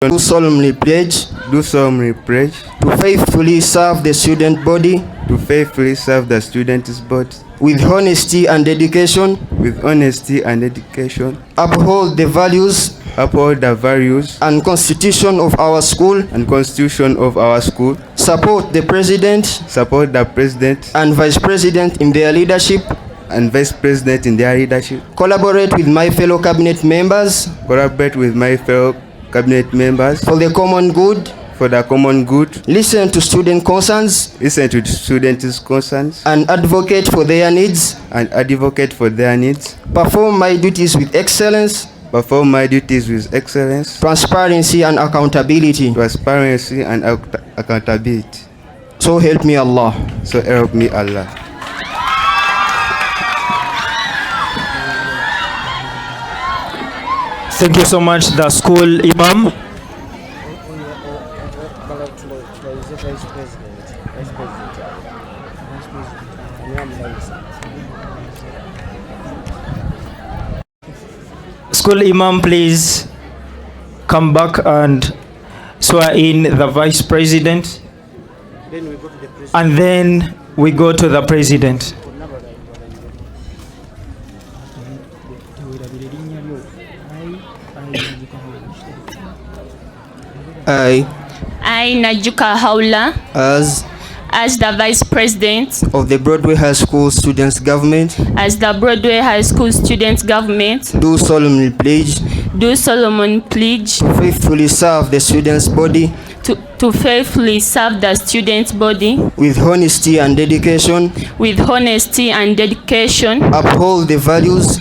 Do solemnly pledge to faithfully serve the student body with honesty and dedication, uphold the values and constitution of our school, support the president and vice president in their leadership, collaborate with my fellow cabinet members for the common good, listen to student concerns and advocate for their needs, perform my duties with excellence, transparency and accountability. So help me Allah. Thank you so much, the school imam. School imam, please come back and swear in the vice president. And then we go to the president. I, Najuka Haula, as the Vice President of the Broadway High School Students Government, do solemnly pledge to faithfully serve the students' body with honesty and dedication, uphold the values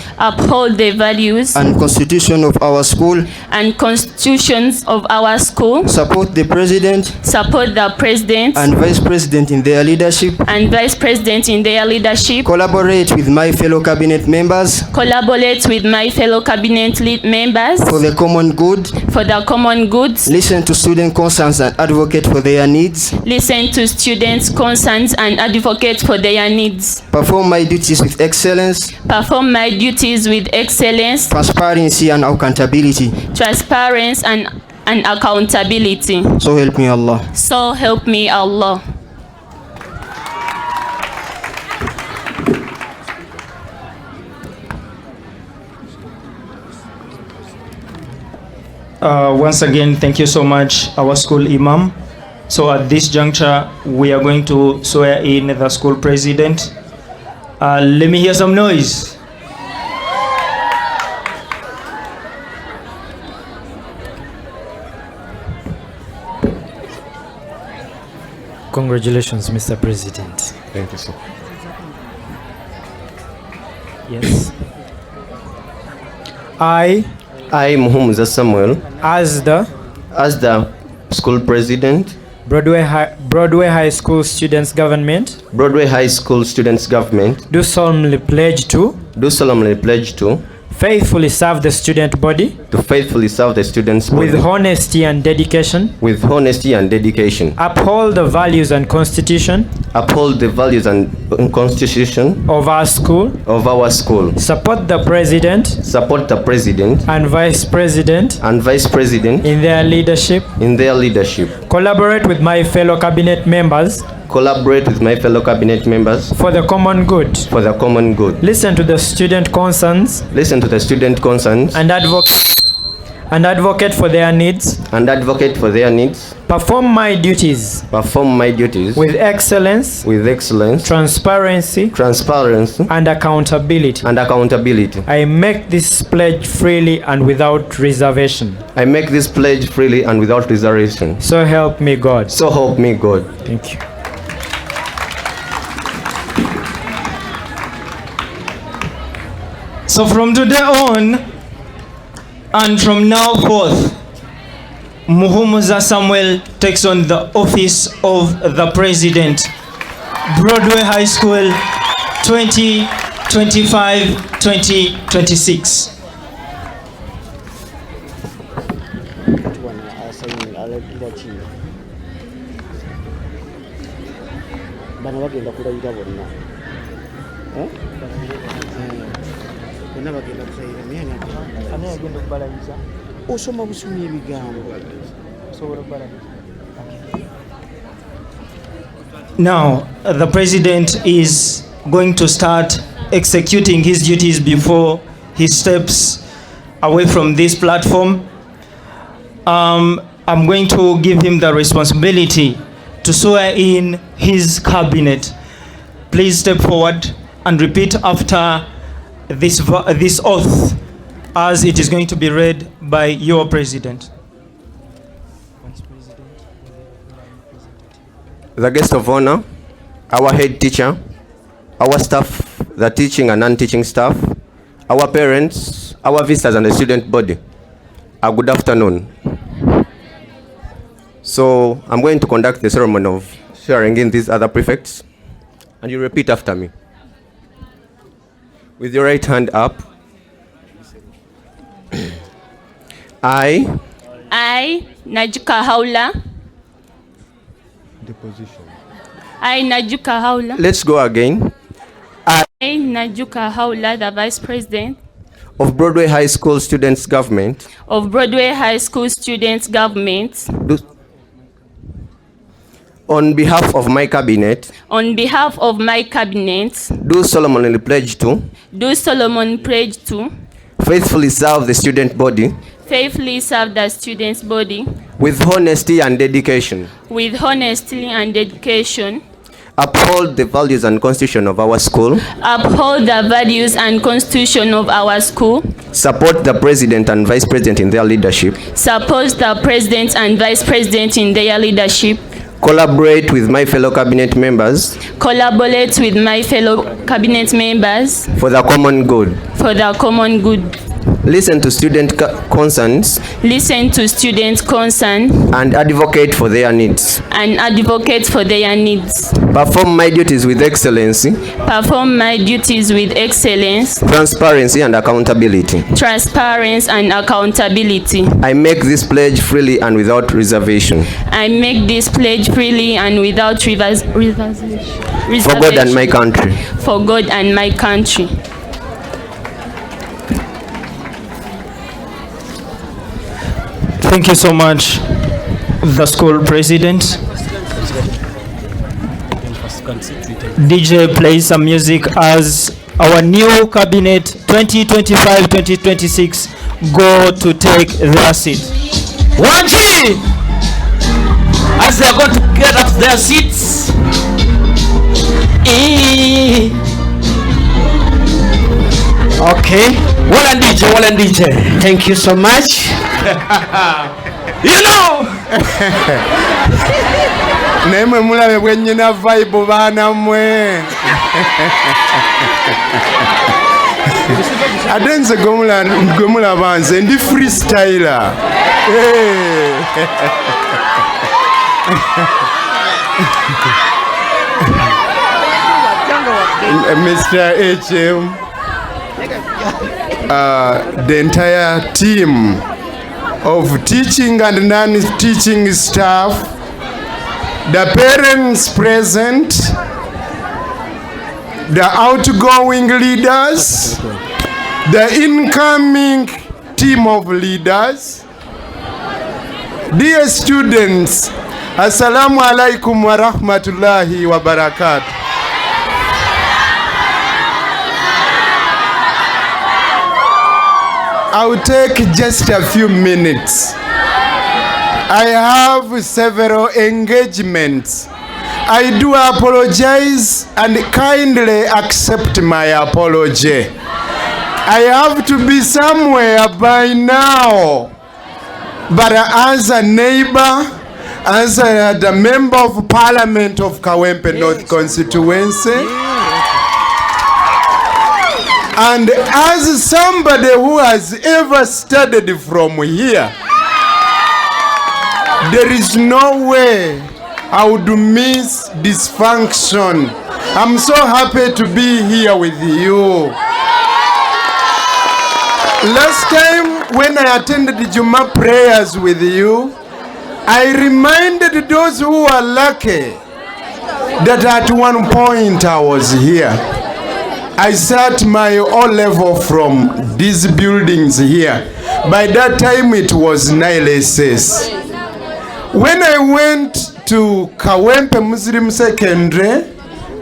and constitution of our school, support the president and vice president in their leadership, collaborate with my fellow cabinet members for the common good, listen to student concerns and advocate for their needs, perform my duties with excellence, transparency and accountability. So help me Allah. Once again, thank you so much, our school imam. So at this juncture, we are going to swear in the school president. Let me hear some noise. Congratulations, Mr. President. Thank you, sir. Yes. I, Muhammad Samuel, As the the school president, Broadway High School Students Government, do solemnly pledge to faithfully serve the student body with honesty and dedication, uphold the values and constitution of our school, support the president and vice president in their leadership, collaborate with my fellow cabinet members for the common good, listen to the student concerns and advocate for their needs, perform my duties with excellence, transparency and accountability. I make this pledge freely and without reservation. So help me God. Thank you. So from today on, and from now forth, Muhumuza Samuel takes on the office of the President. Broadway High School 2025-2026. Osoma busumye ebigambo Now, the president is going to start executing his duties before he steps away from this platform. I'm going to give him the responsibility to swear in his cabinet. Please step forward and repeat after this oath as it is going to be read by your president. The guest of honor, our head teacher, our staff, the teaching and non-teaching staff, our parents, our visitors and the student body, a good afternoon. So I'm going to conduct the ceremony of swearing in these other prefects, and you repeat after me. With your right hand up. I, Najuka Haula. I, Najuka Haula. Let's go again. I, Najuka Haula, the Vice President of Broadway High School Students Government. Of Broadway High School Students Government. On behalf of my cabinet. On behalf of my cabinet. Do solemnly pledge to. Do solemnly pledge to. Faithfully serve the student body. Faithfully serve the student's body. With honesty and dedication. With honesty and dedication. Uphold the values and constitution of our school. Uphold the values and constitution of our school. Support the president and vice president in their leadership. Support the president and vice president in their leadership. Collaborate with my fellow cabinet members. Collaborate with my fellow cabinet members. For the common good. For the common good. Listen to student concerns. Listen to student concerns. And advocate for their needs. And advocate for their needs. Perform my duties with excellency. Perform my duties with excellence. Transparency and accountability. Transparency and accountability. I make this pledge freely and without reservation. I make this pledge freely and without reservation. For God and my country. For God and my country. Thank you so much, the school president. DJ plays some music as our new cabinet 2025-2026 go to take their seat. 1G! As they are going to get up their seats. Okay. Well and DJ. Thank you so much. You know. Nemwe mulabe bwennyina vibe baana mwe. Ate nze gomulaba nze ndi freestyler. Mr. HM, the entire team of teaching and non-teaching staff, the parents present, the outgoing leaders, the incoming team of leaders, dear students, assalamu alaikum wa rahmatullahi wa barakatuh. I'll take just a few minutes. I have several engagements. I do apologize and kindly accept my apology. I have to be somewhere by now. But as a neighbor, as the member of parliament of Kawempe North constituency, and as somebody who has ever studied from here, there is no way I would miss this function. I'm so happy to be here with you. Last time when I attended the Juma prayers with you, I reminded those who are lucky that at one point I was here. I sat my O-level from these buildings here. By that time it was 9 LSS. When I went to Kawempe Muslim Secondary,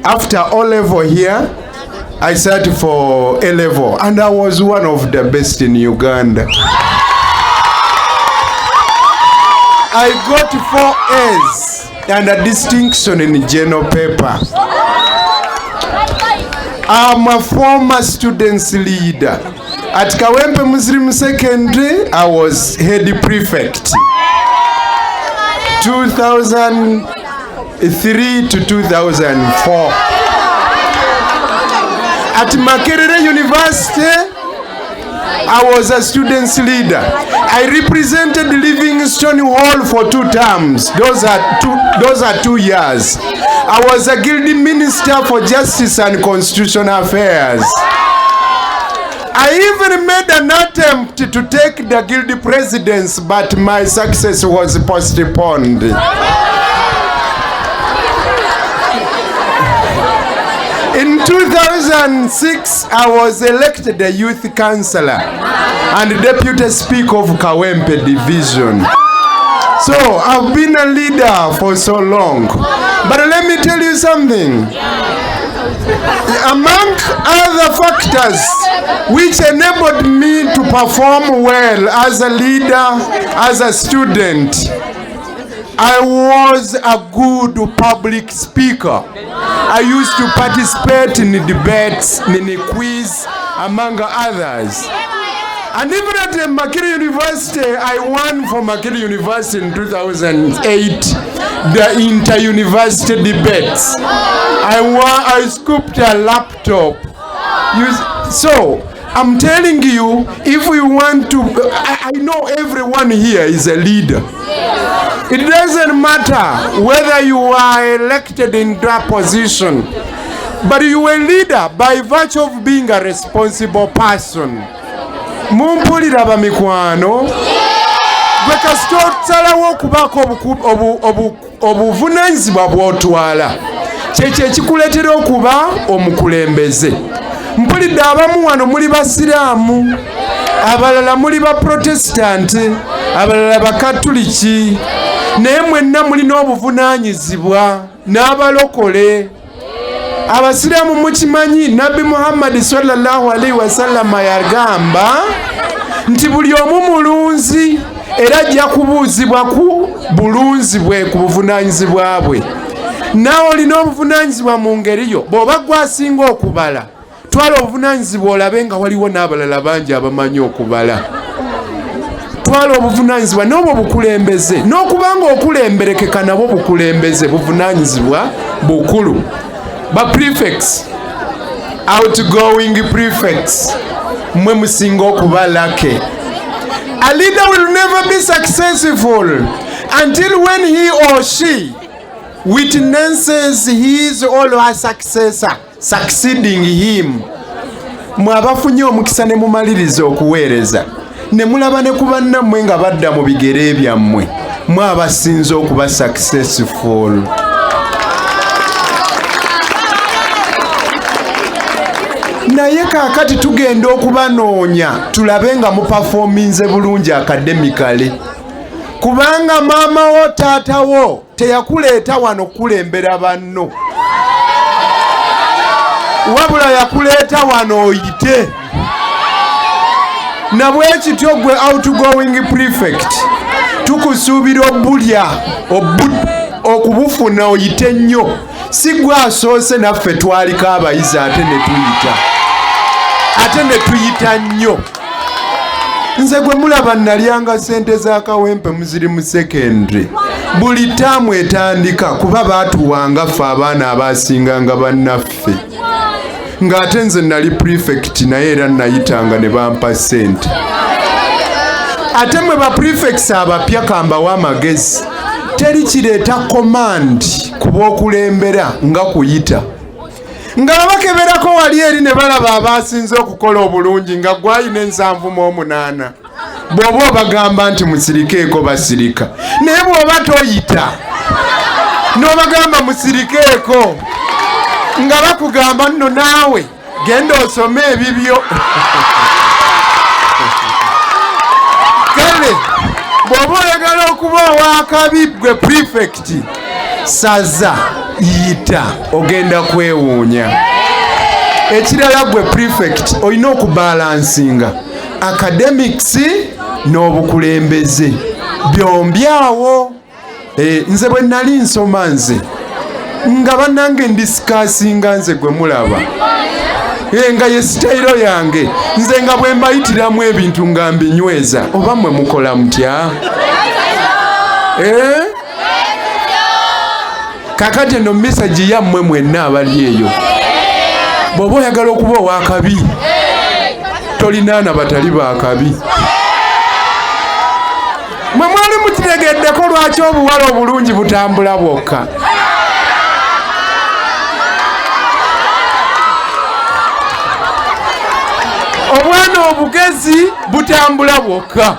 after O-level here, I sat for A-level, and I was one of the best in Uganda. I got 4 A's and a distinction in general paper. I'm a former students leader. At Kawempe Muslim Secondary, I was head prefect. 2003 to 2004. At Makerere University, I was a students leader. I represented Livingstone Hall for 2 terms. Those are 2 years. I was a guild minister for justice and constitutional affairs. I even made an attempt to take the guild presidents, but my success was postponed. In 2006, I was elected a youth councillor and deputy speaker of Kawempe division. So I've been a leader for so long. But let me tell you something. Among other factors which enabled me to perform well as a leader, as a student, I was a good public speaker. I used to participate in debates, in a quiz, among others. And even at Makerere University, I won for Makerere University in 2008, the inter-university debates. I scooped a laptop. So, I'm telling you, if we want to, I know everyone here is a leader. It doesn't matter whether you are elected in that position, but you are a leader by virtue of being a responsible person. Mumpulira bamikwano gwe kasito tsalawo okubako obuvunanyizibwa bw'otwala kyekyo ekikuleetera okuba omukulembeze. Mpulidde abamu wano muli basiraamu, abalala muli baprotestanti, abalala bakatuliki, naye mwenna mulina obuvunaanyizibwa n'abalokole. Abasiraamu mukimanyi Nabbi Muhammad sallallahu alaihi wasallam yagamba nti buli omu mulunzi era ajja kubuuzibwa ku bulunzi bwe, ku buvunaanyizibwa bwe. Naawe olina obuvunaanyizibwa mu ngeri yo. Bw'oba gwasinga okubala, twala obuvunaanyizibwa olabe nga waliwo n'abalala bangi abamanyi okubala. Twala obuvunaanyizibwa n'obwo bukulembeze, n'okubanga okulemberekeka nabwo bukulembeze, buvunaanyizibwa bukulu. But prefects, outgoing prefects, mwe musinga okuba lucky. A leader will never be successful until when he or she witnesses his or her successor succeeding him. Mwe abafunye omukisa ne mumaliriza okuweereza, ne mulaba ne ku bannammwe nga badda mu bigere byammwe, mwe abasinze okuba successful. Naye kaakati tugenda okubanoonya tulabe nga muperforminze bulungi academically, kubanga maama wo taata wo teyakuleeta wano kulembera banno, wabula yakuleeta wano oyite. Na bwe kityo gwe outgoing prefect tukusuubira obulya okubufuna oyite nnyo, si gwe asoose naffe twaliko abayizi ate ne tuyita nnyo. Nze gwe mulaba nalyanga ssente za Kawempe Muslim Secondary buli taamu etandika, kuba baatuwanga ffe abaana abaasinganga bannaffe, ng'ate nze nali prefect naye era nayitanga ne bampa ssente. Ate mwe ba prefects abapya kambawo amagezi, teri kireeta command ku b'okulembera nga kuyita. Nga bakeberako wali eri ne balaba abasinze okukola obulungi nga gwayina 7-8, bw'oba obagamba nti musirikeeko basirika, naye bw'oba toyita n'obagamba musirikeeko nga bakugamba nno naawe genda osome ebibyo. Kale bw'oba oyagala okuba okuba owakabi gwe prefect saza yita ogenda kwewuunya. Ekirala gwe prefect olina okubalansinga academics n'obukulembeze byombi awo. Nze bwe nali nsoma nze nga bannange ndisikasinga nze gwe mulaba nga ye sitayiro yange nze nga bwe mbayitiramu ebintu nga mbinyweza. Oba mmwe mukola mutya? Kakati eno message yammwe mwenna abali eyo, bw'oba oyagala okuba owakabi tolinaana batali bakabi. Mwe mwali mukitegeddeko lwaki obuwala obulungi butambula bwokka. Obwana obugezi butambula bwokka.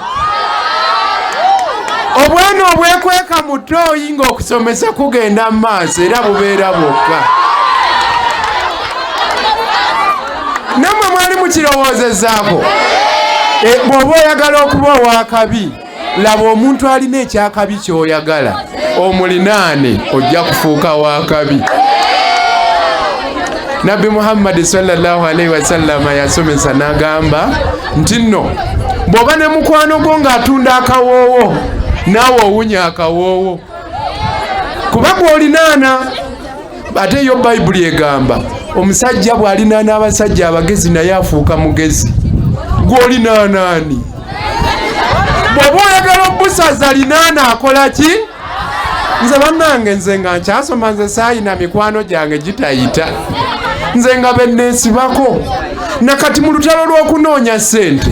Obwana obwekweka mu ttooyi ng'okusomesa kugenda mu maaso era bubeera bwokka. Nammwe mwali mukirowoozezaako. Bw'oba oyagala okuba owakabi, laba omuntu alina ekyakabi ky'oyagala omulinaane ojja kufuuka wakabi. Nabbi Muhammad sallallahu alaihi wasallama yasomesa n'agamba nti nno bw'oba ne mukwano gwo ng'atunda akawoowo naawe owunya akawoowo kuba gw'olinaana. Ate yo Bayibuli egamba omusajja bw'alinaana abasajja abagezi naye afuuka mugezi. Gw'olinaanaani? Bw'oba oyagala obusaza linaana akola ki? Nze bannange nze nga nkyasoma nze saayina mikwano gyange gitayita. Nze nga benneesibako nakati mu lutalo lw'okunoonya ssente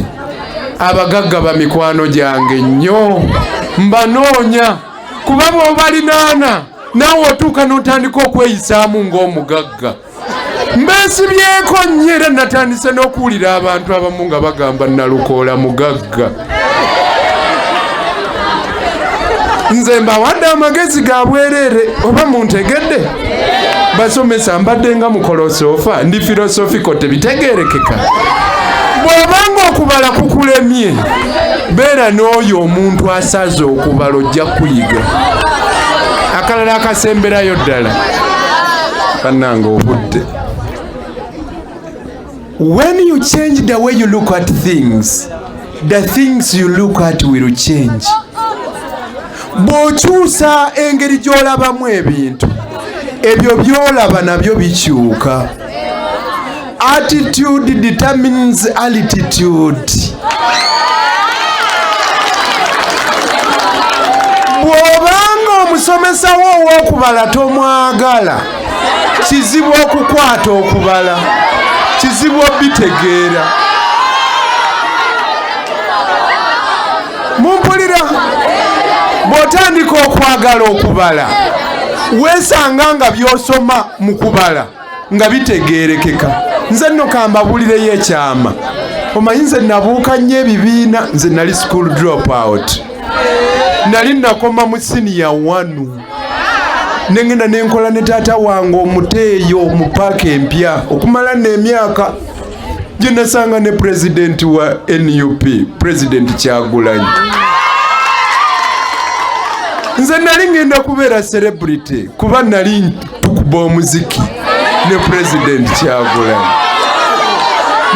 abagagga ba mikwano gyange nnyo mbanoonya kuba bw'oba linaana naawe otuuka n'otandika okweyisaamu ng'omugagga. Mbeesibyeko nnyo era natandise n'okuwulira abantu abamu nga bagamba nalukoola mugagga. Nze mbawadde amagezi ga bwereere oba muntegedde? Basomesa mbadde nga mukolosoofa ndi filosofiko tebitegeerekeka. Bw'obanga okubala kukulemye beera n'oyo omuntu asaze okubala ojja kuyiga. Akalala akasemberayo ddala bannange obudde. When you change the way you look at things, the things you look at will change. Bw'okyusa engeri gy'olabamu ebintu ebyo by'olaba nabyo bikyuka. Attitude determines altitude. Bw'obanga omusomesa wo ow'okubala tomwagala, kizibu okukwata okubala, kizibu obitegeera. Mumpulira? Bw'otandika okwagala okubala weesanga nga by'osoma mu kubala nga bitegeerekeka. Nze nno kambabulireyo ekyama. Omanyi nze nabuuka nnyo ebibiina, nze nali school drop out. Nali nakoma mu senior 1. Nengenda nenkola ne taata wange omuteeyo mu paaka empya okumala n'emyaka gye nasanga ne president wa NUP, President Kyagulanyi. Nze nali ngenda kubeera celebrity kuba nali tukuba omuziki ne President Kyagulanyi.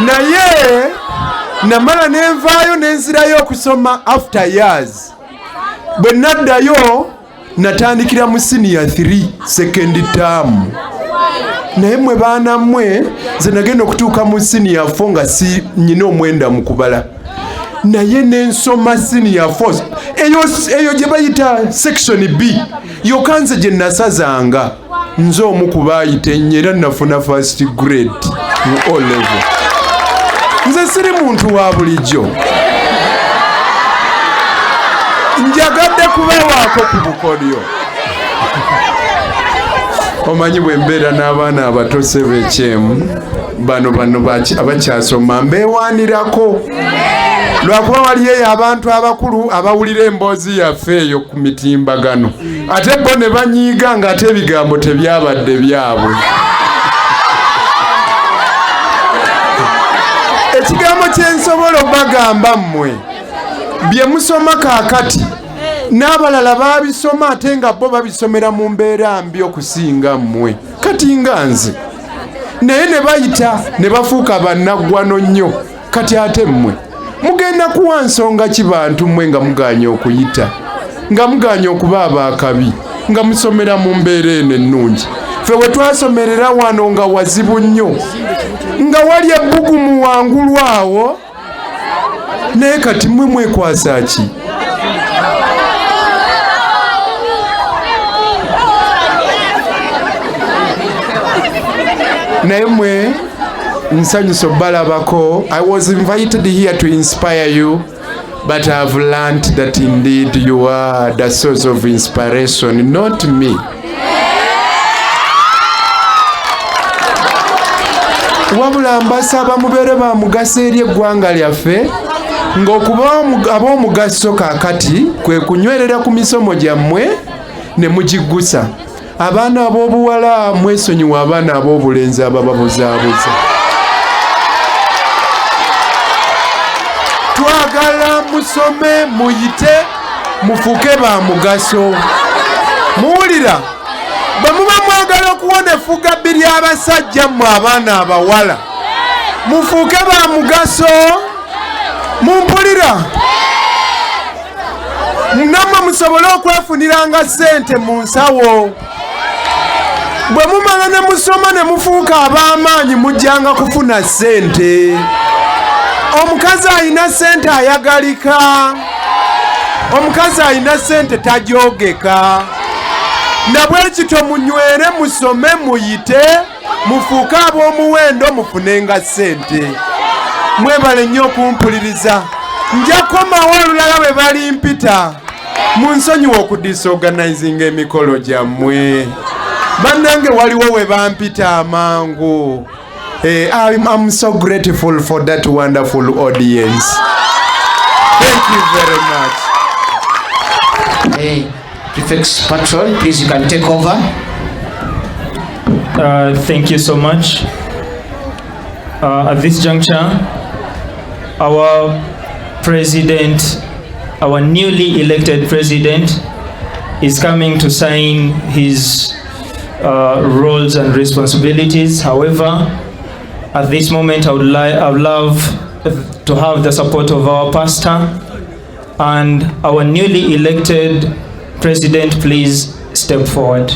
Naye namala nenvaayo nenzirayo okusoma after years. Bwe naddayo natandikira mu senior 3 second term. Naye mwe baana mmwe nze nagenda okutuuka mu senior 4 nga si nyina omwenda mu kubala. Naye nensoma senior 4 eyo gye bayita section B yokka nze gye nasazanga nze omu ku baayita ennyo era nafuna first grade mu O level. Nze siri muntu wa bulijjo, njagadde kubeewaako ku bukodyo. Omanyi bwe mbeera n'abaana abatose b'ekyemu bano abakyasoma mbeewaanirako lwakuba waliyo abantu abakulu abawulira emboozi yaffe eyo ku mitimbagano ate bo ne banyiiga ng'ate ebigambo tebyabadde byabwe. Ekigambo kye nsobola obagamba mmwe bye musoma kaakati n'abalala babisoma ate nga bo babisomera mu mbeera mbi okusinga mmwe kati nga nze naye ne bayita ne bafuuka bannaggwano nnyo kati ate mmwe mugenda kuwa nsonga ki bantu mmwe nga muganya okuyita nga muganya okuba abaakabi nga musomera mu mbeera eno ennungi ffe bwe twasomerera wano nga wazibu nnyo nga wali ebbugumu wangulu awo naye kati mmwe mwekwasa ki naye mwe nsanyusa obbalabako. I was invited here to inspire you, but I have learned that indeed you are the source of inspiration, not me. Wabula mbasaba mubeere ba mugaso eri eggwanga lyaffe ng'okuba ab'omugaso kaakati kwe kunywerera ku misomo gyammwe ne mugiggusa. Abaana ab'obuwala mwesonyiwa abaana ab'obulenzi abababuzaabuza. Twagala musome muyite mufuke ba mugaso. Muwulira bwe muba mwagala okuwona effuga bbiri abasajja mmwe abaana abawala mufuuke ba mugaso. Mumpulira nammwe musobole okwefuniranga ssente mu nsawo. Bwe mumala ne musoma ne mufuuka ab'amaanyi mujjanga kufuna ssente. Omukazi alina ssente ayagalika, omukazi alina ssente tajoogeka. Na bwe kityo munywere musome muyite mufuuke ab'omuwendo mufunenga ssente. Mwebale nnyo okumpuliriza. Nja komawo olulala bwe bali mpita munsonyiwa okudisorganizinga emikolo gyammwe. Bannange waliwo we bampita amangu. I'm so grateful for that wonderful audience. Thank you very much. Prefect's Patrol, please, you can take over. Thank you so much. At this juncture, our president, our newly elected president, is coming to sign his roles and responsibilities. However, at this moment, I would love to have the support of our pastor and our newly elected president. Please step forward.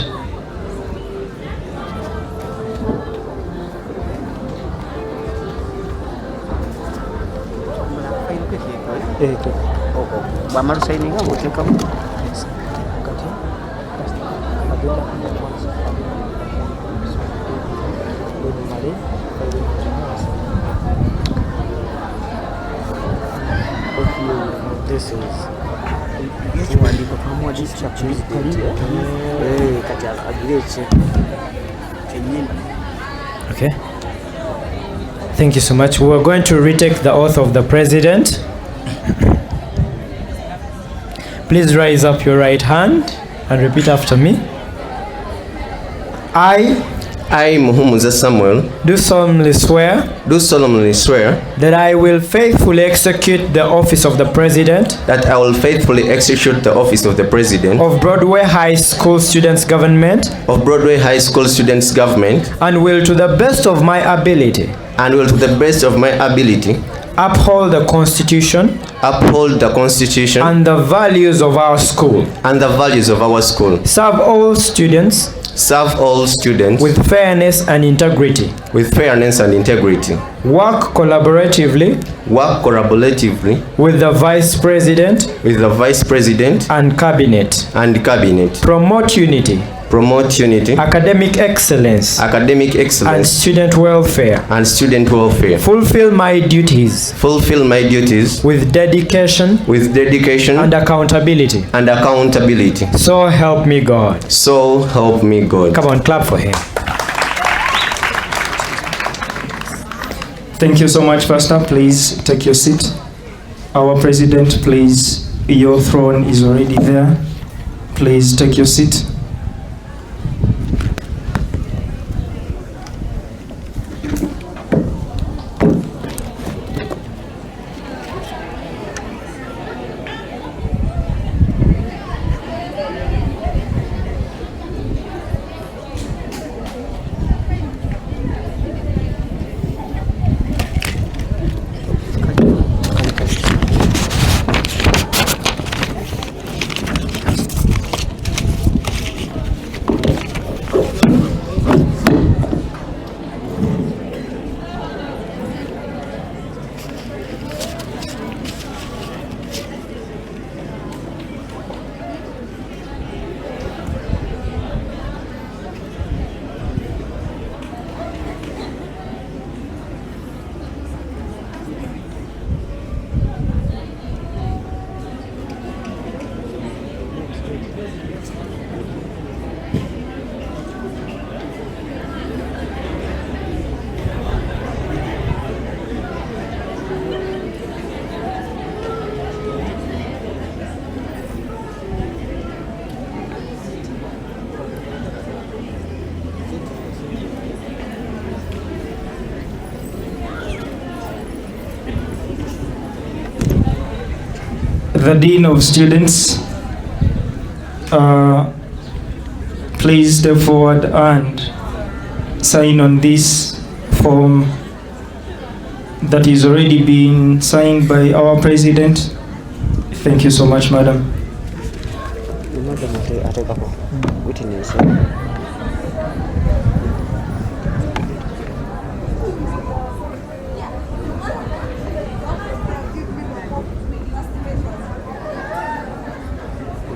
Okay. Thank you so much. We are going to retake the oath of the president. Please raise up your right hand and repeat after me. I, Muhumuza Samuel, do solemnly swear that I will faithfully execute the office of the president I will faithfully execute the office of the president of Broadway High School Students Government and will to the best of my ability uphold the Constitution and the values of our school, serve all students with fairness and integrity, work collaboratively with the vice president and cabinet, promote unity, academic excellence and student welfare, fulfill my duties with dedication and accountability. So help me God. Come on, clap for him. Thank you so much, Pastor. Please take your seat. Our president, please, your throne is already there. Please take your seat. The Dean of Students, please step forward and sign on this form that is already being signed by our President. Thank you so much, Madam.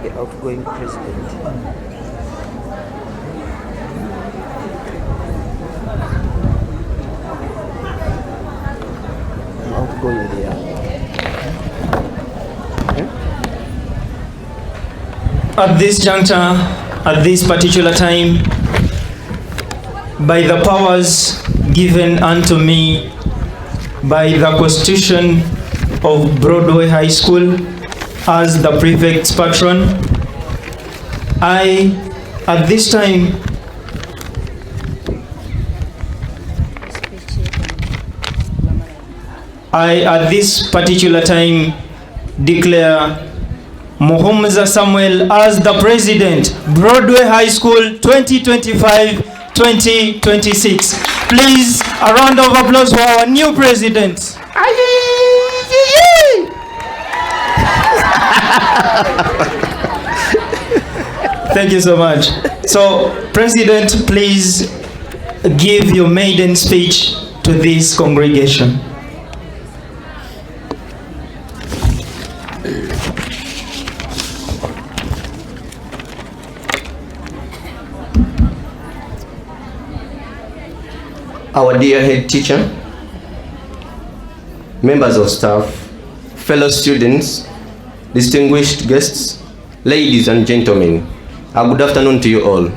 The outgoing president. Outgoing there. At this juncture, at this particular time, by the powers given unto me by the Constitution of Broadway High School as the prefect's patron, I, at this time, at this particular time, declare Muhumuza Samuel as the president, Broadway High School 2025-2026. Please, a round of applause for our new president. Thank you so much. So, President, please give your maiden speech to this congregation. Our dear head teacher, members of staff, fellow students, distinguished guests, ladies and gentlemen, a good afternoon to you all.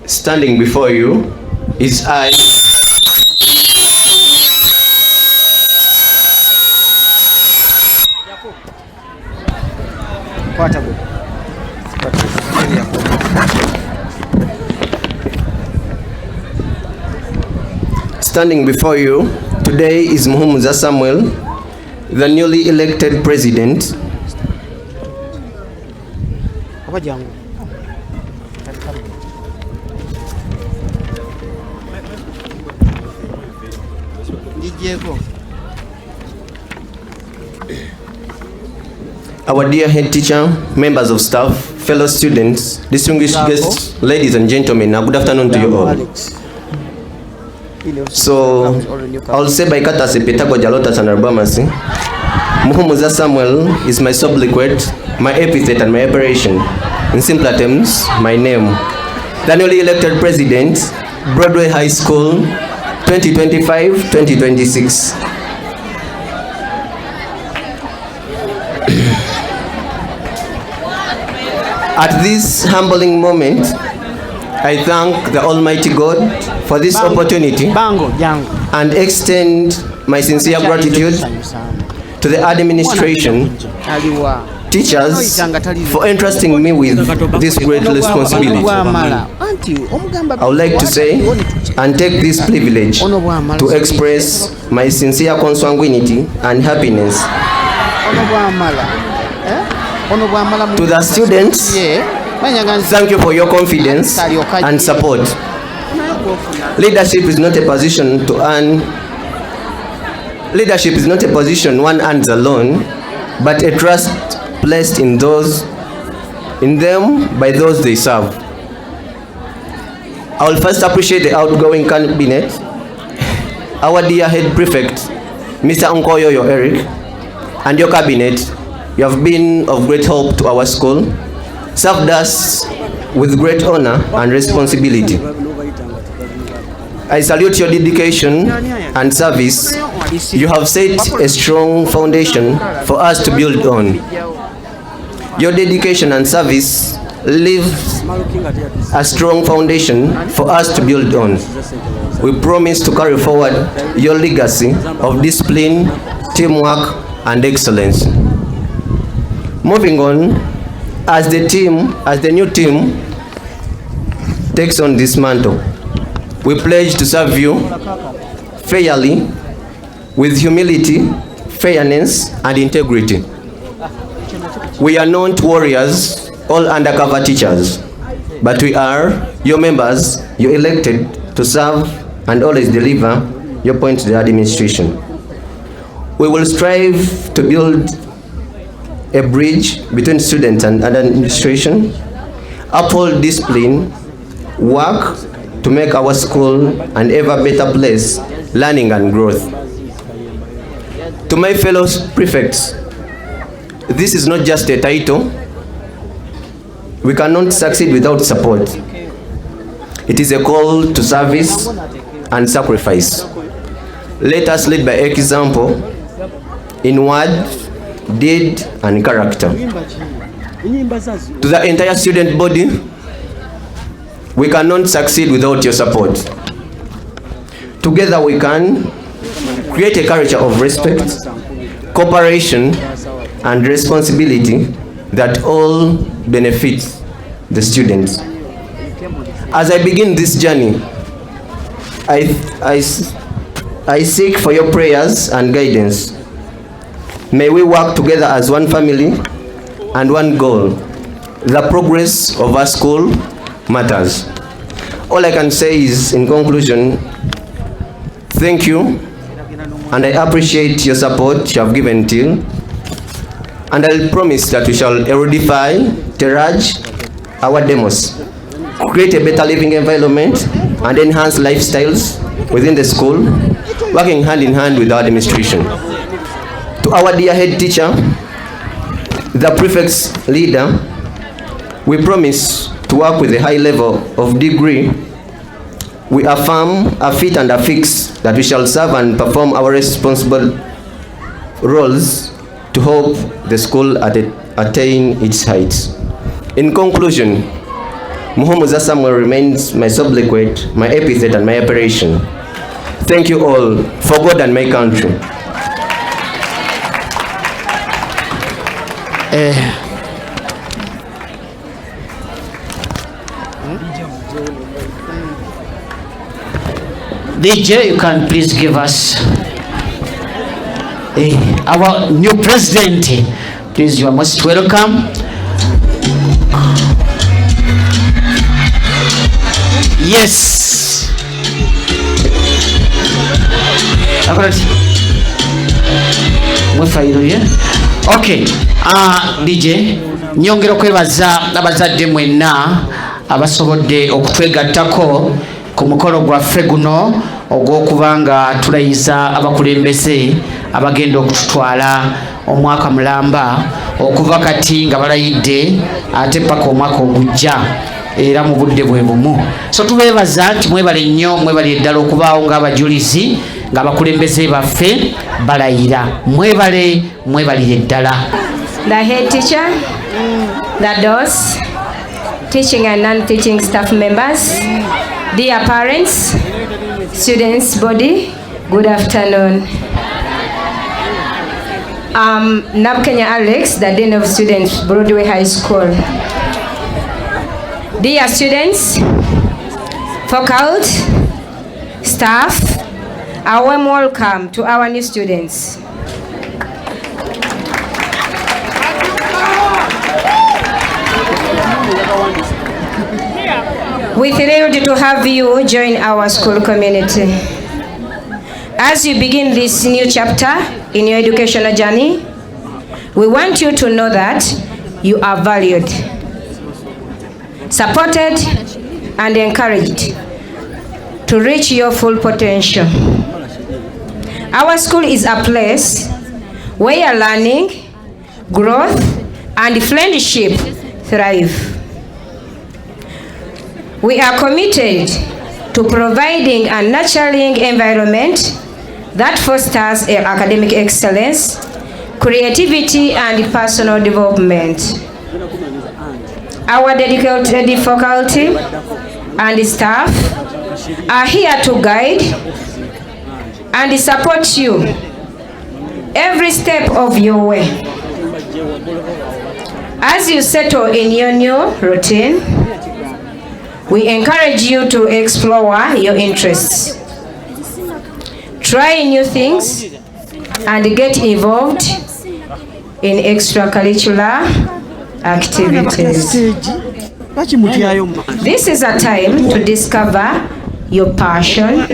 Standing before you is I, standing before you today is Muhumuza Samuel, the newly elected president. Our dear head teacher, members of staff, fellow students, distinguished guests, ladies and gentlemen, a good afternoon to you all. So, I'll say by Katasi Petago Jalota Sanarbamasi, Muhumuza Samuel is my sobriquet, my epithet and my operation. In simpler terms, my name. The newly elected president, Broadway High School, 2025-2026. At this humbling moment, I thank the Almighty God for this opportunity and extend my sincere gratitude to the administration, teachers, for entrusting me with this great responsibility. I would like to say and take this privilege to express my sincere consanguinity and happiness to the students. Thank you for your confidence and support. Leadership is not a position to earn. Leadership is not a position one earns alone, but a trust placed in them by those they serve. I will first appreciate the outgoing cabinet, our dear head prefect, Mr. Nkoyoyo Eric, and your cabinet. You have been of great help to our school, served us with great honor and responsibility. I salute your dedication and service. You have set a strong foundation for us to build on. Your dedication and service leaves a strong foundation for us to build on. We promise to carry forward your legacy of discipline, teamwork, and excellence. Moving on, as the new team takes on this mantle, we pledge to serve you fairly with humility, fairness, and integrity. We are not warriors, all undercover teachers, but we are your members, you elected to serve and always deliver your point to the administration. We will strive to build a bridge between students and administration, uphold discipline, work to make our school an ever better place, learning and growth. To my fellow prefects, this is not just a title. We cannot succeed without support. It is a call to service and sacrifice. Let us lead by example in word, deed, and character. To the entire student body, we cannot succeed without your support. Together we can create a culture of respect, cooperation, and responsibility that all benefits the students. As I begin this journey, I seek for your prayers and guidance. May we work together as one family and one goal. The progress of our school matters. All I can say is, in conclusion, thank you, and I appreciate your support you have given till, and I'll promise that we shall erudify, terrage our demos, create a better living environment, and enhance lifestyles within the school, working hand in hand with our administration. To our dear head teacher, the prefect's leader, we promise to work with a high level of degree. We affirm, affit, and affix that we shall serve and perform our responsible roles to help the school attain its heights. In conclusion, Muhumuza Samuel remains my sobriquet, my epithet, and my appellation. Thank you all, for God and my country. DJ, you can please give us our new president. Please, you are most welcome. Yes. Okay. DJ, nyongera kwebaza abazadde mwenna abasobodde okutwegattako ku mukolo gwaffe guno ogw'okubanga tulayiza abakulembeze abagenda okututwala omwaka mulamba okuva kati nga balayidde ate paka omwaka ogujja era mu budde bwe bumu. So tubeebaza nti mwebale nnyo, mwebale ddala okubaawo ng'abajulizi ng'abakulembeze baffe balayira. Mwebalire ddala. The head teacher, the DOS, teaching and non-teaching staff members, dear parents, students body, good afternoon. Nabkenya Alex, the Dean of Students, Broadway High School. Dear students, faculty, staff, a warm welcome to our new students. We're thrilled to have you join our school community. As you begin this new chapter in your educational journey, we want you to know that you are valued, supported, and encouraged to reach your full potential. Our school is a place where learning, growth, and friendship thrive. We are committed to providing a nurturing environment that fosters academic excellence, creativity, and personal development. Our dedicated faculty and staff are here to guide and support you every step of your way. As you settle in your new routine, we encourage you to explore your interests, try new things, and get involved in extracurricular activities. This is a time to discover your passion,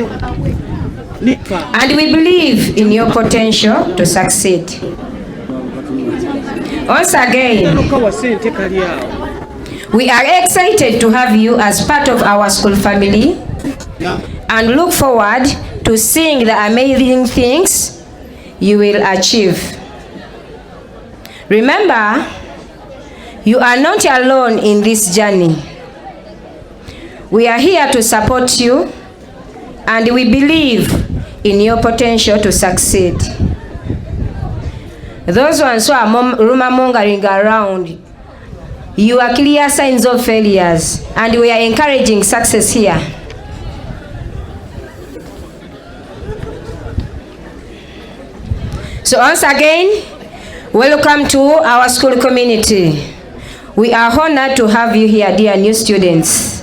and we believe in your potential to succeed. Once again, we are excited to have you as part of our school family and look forward to seeing the amazing things you will achieve. Remember, you are not alone in this journey. We are here to support you, and we believe in your potential to succeed. Those ones who are rumor mongering around, you are clear signs of failures, and we are encouraging success here. So once again, welcome to our school community. We are honored to have you here, dear new students.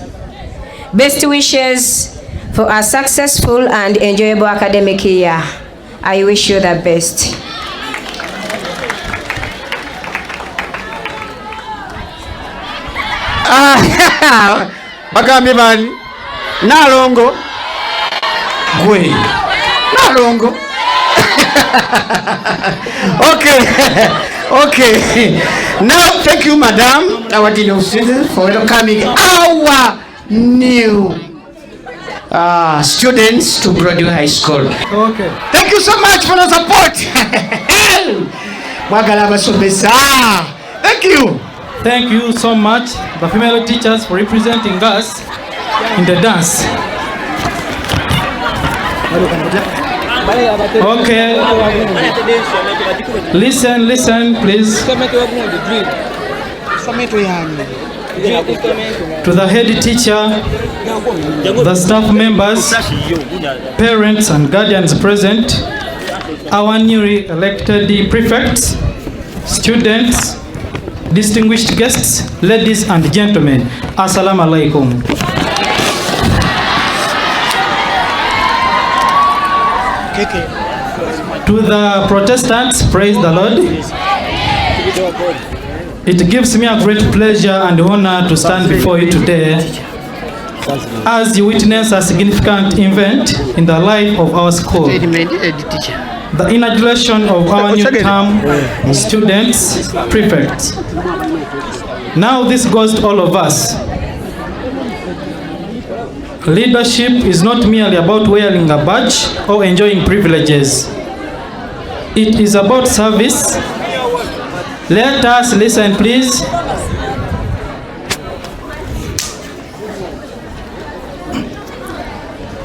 Best wishes for a successful and enjoyable academic year. I wish you the best. Bagambe bali Nalongo gwe Nalongo. Okay. Now, thank you, Madam, our Dean of Students, for welcoming our new students to Broadway High School. Okay. Thank you so much for the support. Thank you. Thank you so much, the female teachers, for representing us in the dance. Okay. Listen, please. To the head teacher, the staff members, parents and guardians present, our newly elected prefects, students, distinguished guests, ladies and gentlemen, Assalamu alaikum. To the Protestants, praise the Lord. It gives me a great pleasure and honor to stand before you today as you witness a significant event in the life of our school. The inauguration of our new term students, prefects. Now this goes to all of us. Leadership is not merely about wearing a badge or enjoying privileges. It is about service. Let us listen, please.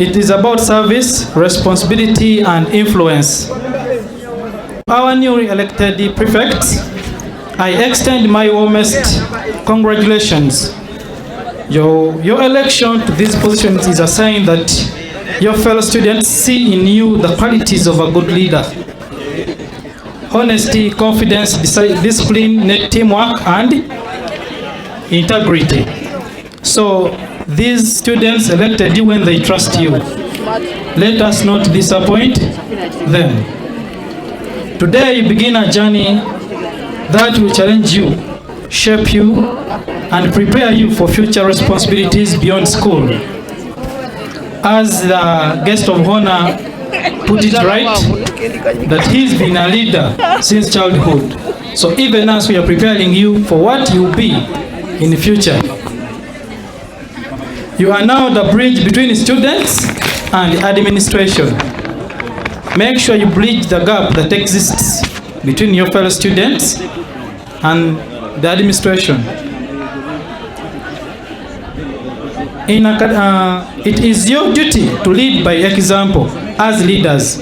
It is about service, responsibility, and influence. Our newly elected prefects, I extend my warmest congratulations. Your election to these positions is a sign that your fellow students see in you the qualities of a good leader. Honesty, confidence, discipline, teamwork, and integrity. So these students elected you when they trust you. Let us not disappoint them. Today you begin a journey that will challenge you, shape you, and prepare you for future responsibilities beyond school. As the guest of honor put it right, that he's been a leader since childhood. So even as we are preparing you for what you'll be in the future, you are now the bridge between students and administration. Make sure you bridge the gap that exists between your fellow students and the administration. It is your duty to lead by example. As leaders,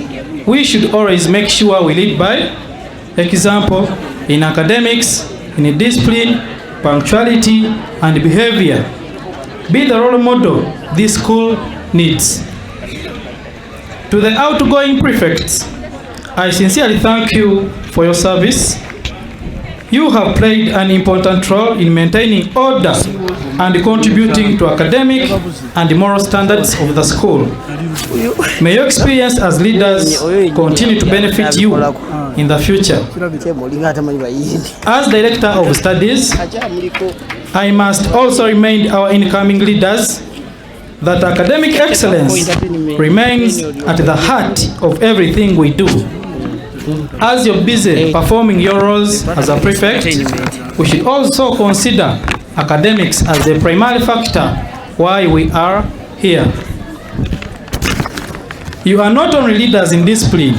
we should always make sure we lead by example in academics, in discipline, punctuality, and behavior. Be the role model this school needs. To the outgoing prefects, I sincerely thank you for your service. You have played an important role in maintaining order and contributing to academic and moral standards of the school. May your experience as leaders continue to benefit you in the future. As Director of Studies, I must also remind our incoming leaders that academic excellence remains at the heart of everything we do. As you're busy performing your roles as a prefect, we should also consider academics as the primary factor why we are here. You are not only leaders in discipline,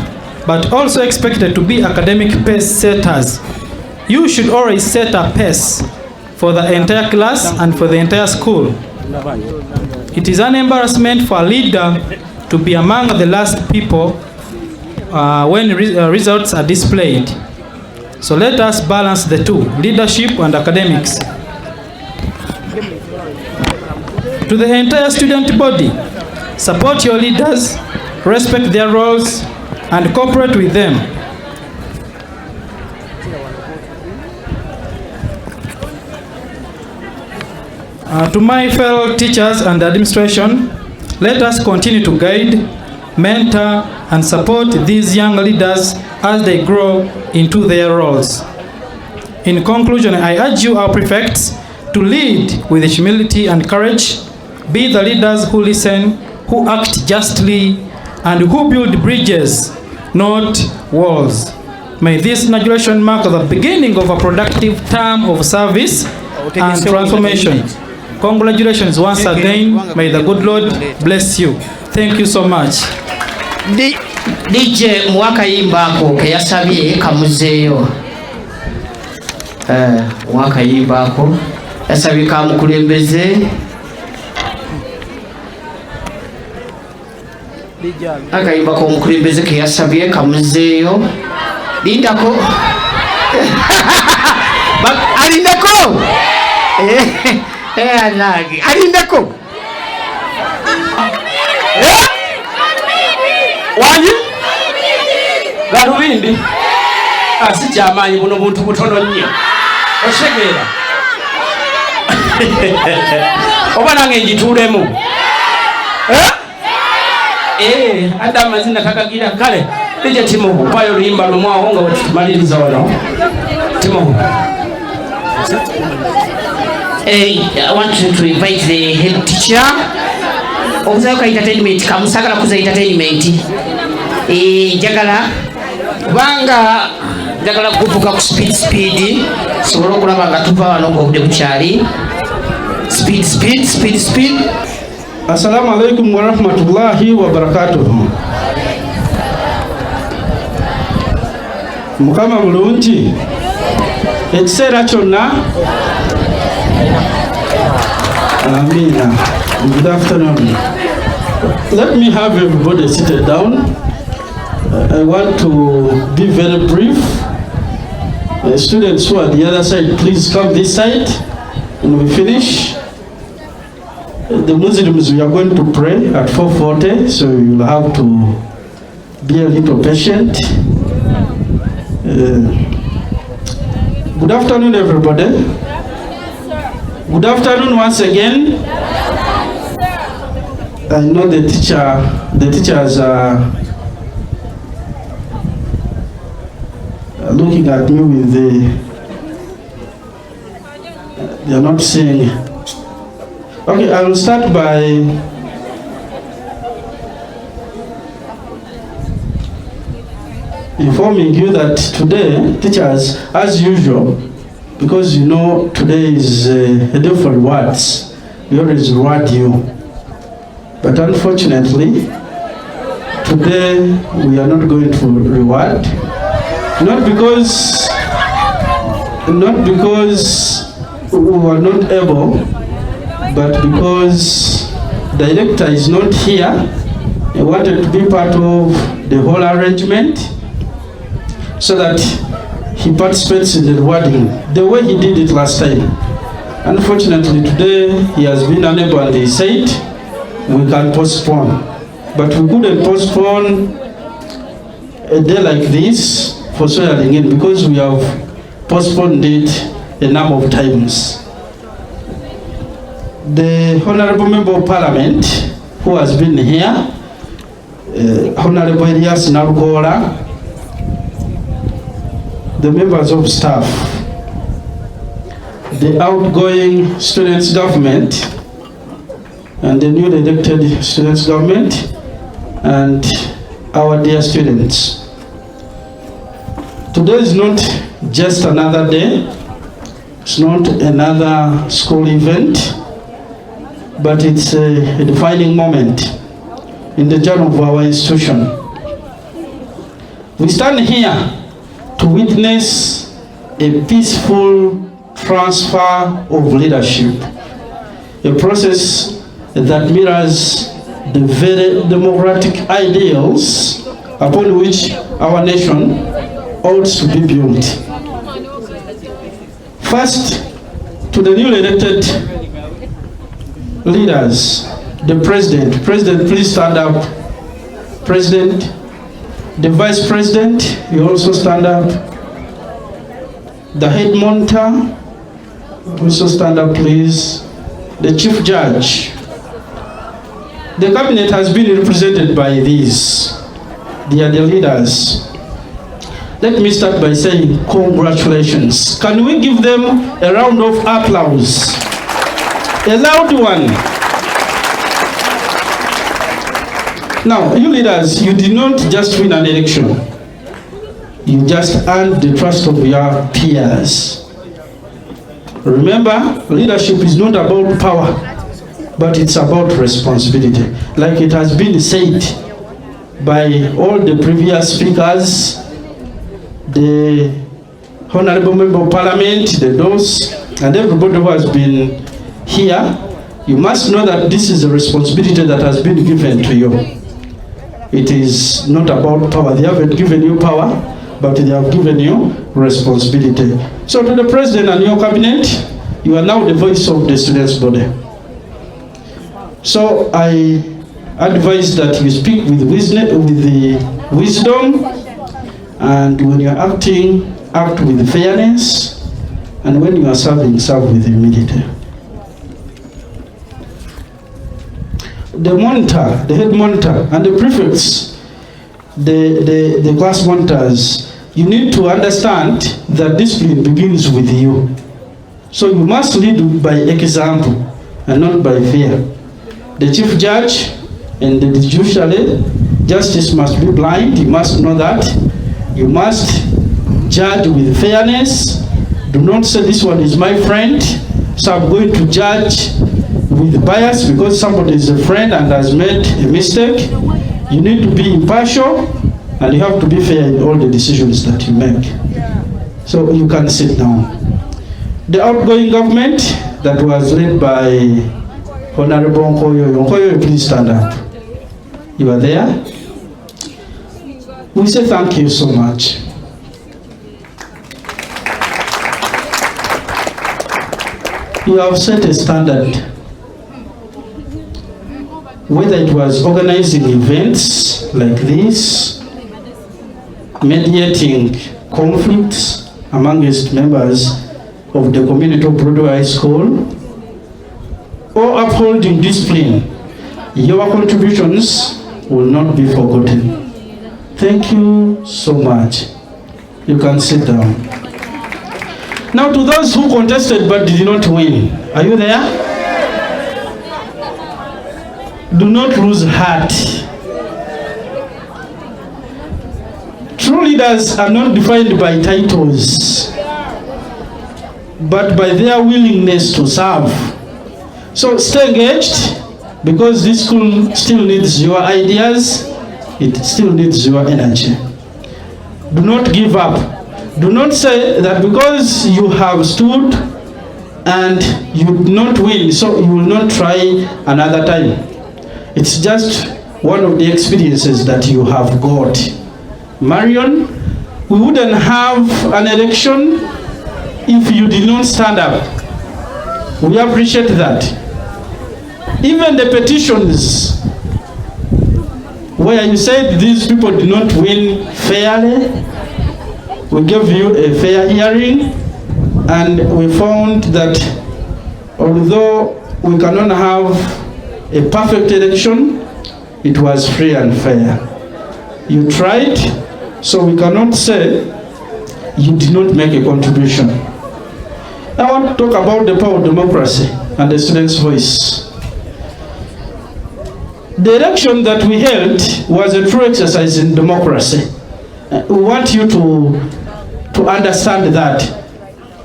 but also expected to be academic pace setters. You should always set a pace for the entire class and for the entire school. It is an embarrassment for a leader to be among the last people when results are displayed. So let us balance the two, leadership and academics. To the entire student body, support your leaders, respect their roles, and cooperate with them. To my fellow teachers and administration, let us continue to guide, mentor, and support these young leaders as they grow into their roles. In conclusion, I urge you, our prefects, to lead with humility and courage, be the leaders who listen, who act justly, and who build bridges, not walls. May this inauguration mark the beginning of a productive term of service and transformation. Congratulations once again. May the good Lord bless you. Thank you so much. DJ mwaka yimbako ke yasabye kamuzeyo. Mwaka yimbako yasabye kamukulembeze. Akayimbako omukulembeze ke yasabye kamuzeyo. Lindako. Alindako. Alagi. Alindako. Wanyi? Garubindi? Asijamanyi buno buntu butono nnyo. Osegeera. Oba nange njitulemu. Ate amazina kakagira kale. Lije Timoho, mpayo oluyimba lumwawo nga wetumaliriza wano. Timoho. I want you to invite the head teacher. Obuzayo ka entertainment, kamusagala kuza entertainment. Njagala kubanga njagala kuvuga ku speed sobola okulaba nga tuva wano ng'obudde bukyali. Speed. Assalamu alaikum wa rahmatullahi wa barakatuh. Mukama mulungi. Ekiseera kyonna. Amina. Good afternoon. Let me have everybody seated down. I want to be very brief. The students who are the other side, please come this side and we finish. The Muslims, we are going to pray at 4:40, so you'll have to be a little patient. Good afternoon, everybody. Good afternoon once again. I know the teachers are looking at me with they are not saying. Okay, I will start by informing you that today, teachers, as usual, because you know today is a day for rewards, we always reward you. But unfortunately, today we are not going to reward, not because we were not able, but because director is not here. He wanted to be part of the whole arrangement so that he participates in the rewarding the way he did it last time. Unfortunately, today he has been unable, and he said we can postpone. But we couldn't postpone a day like this for swearing in because we have postponed it a number of times. The Honorable Member of Parliament, who has been here, Honorable Elias Narugola, the members of staff, the outgoing students' government, and the newly elected students' government, and our dear students. Today is not just another day, it's not another school event, but it's a defining moment in the journey of our institution. We stand here to witness a peaceful transfer of leadership, a process that mirrors the very democratic ideals upon which our nation ought to be built. First, to the newly elected leaders, the President. President, please stand up. President, the Vice President, you also stand up. The Head Monitor, also stand up, please. The Chief Judge. The Cabinet has been represented by these. They are the leaders. Let me start by saying congratulations. Can we give them a round of applause? A loud one. Now, you leaders, you did not just win an election. You just earned the trust of your peers. Remember, leadership is not about power, but it's about responsibility. Like it has been said by all the previous speakers, the Honorable Member of Parliament, the DOS, and everybody who has been here, you must know that this is a responsibility that has been given to you. It is not about power. They haven't given you power, but they have given you responsibility. So to the President and your Cabinet, you are now the voice of the students' body. So I advise that you speak with wisdom, and when you are acting, act with fairness, and when you are serving, serve with humility. The monitor, the head monitor, and the prefects, the class monitors, you need to understand that discipline begins with you. So you must lead by example and not by fear. The Chief Judge and the judiciary, justice must be blind. You must know that. You must judge with fairness. Do not say this one is my friend, so I'm going to judge with bias because somebody is a friend and has made a mistake. You need to be impartial, and you have to be fair in all the decisions that you make. So you can sit down. The outgoing government that was led by Honorable Nkoyo. Nkoyo, please stand up. You are there. We say thank you so much. You have set a standard. Whether it was organizing events like this, mediating conflicts amongst members of the community of Broadway High School, or upholding discipline, your contributions will not be forgotten. Thank you so much. You can sit down. Now to those who contested but did not win, are you there? Do not lose heart. True leaders are not defined by titles, but by their willingness to serve. So stay engaged, because this school still needs your ideas, it still needs your energy. Do not give up. Do not say that because you have stood and you did not win, so you will not try another time. It's just one of the experiences that you have got. Marion, we wouldn't have an election if you did not stand up. We appreciate that. Even the petitions where you said these people did not win fairly, We gave you a fair hearing, and we found that although we cannot have a perfect election, it was free and fair. You tried, so we cannot say you did not make a contribution. I want to talk about the power of democracy and the students' voice. The election that we held was a true exercise in democracy. We want you to understand that.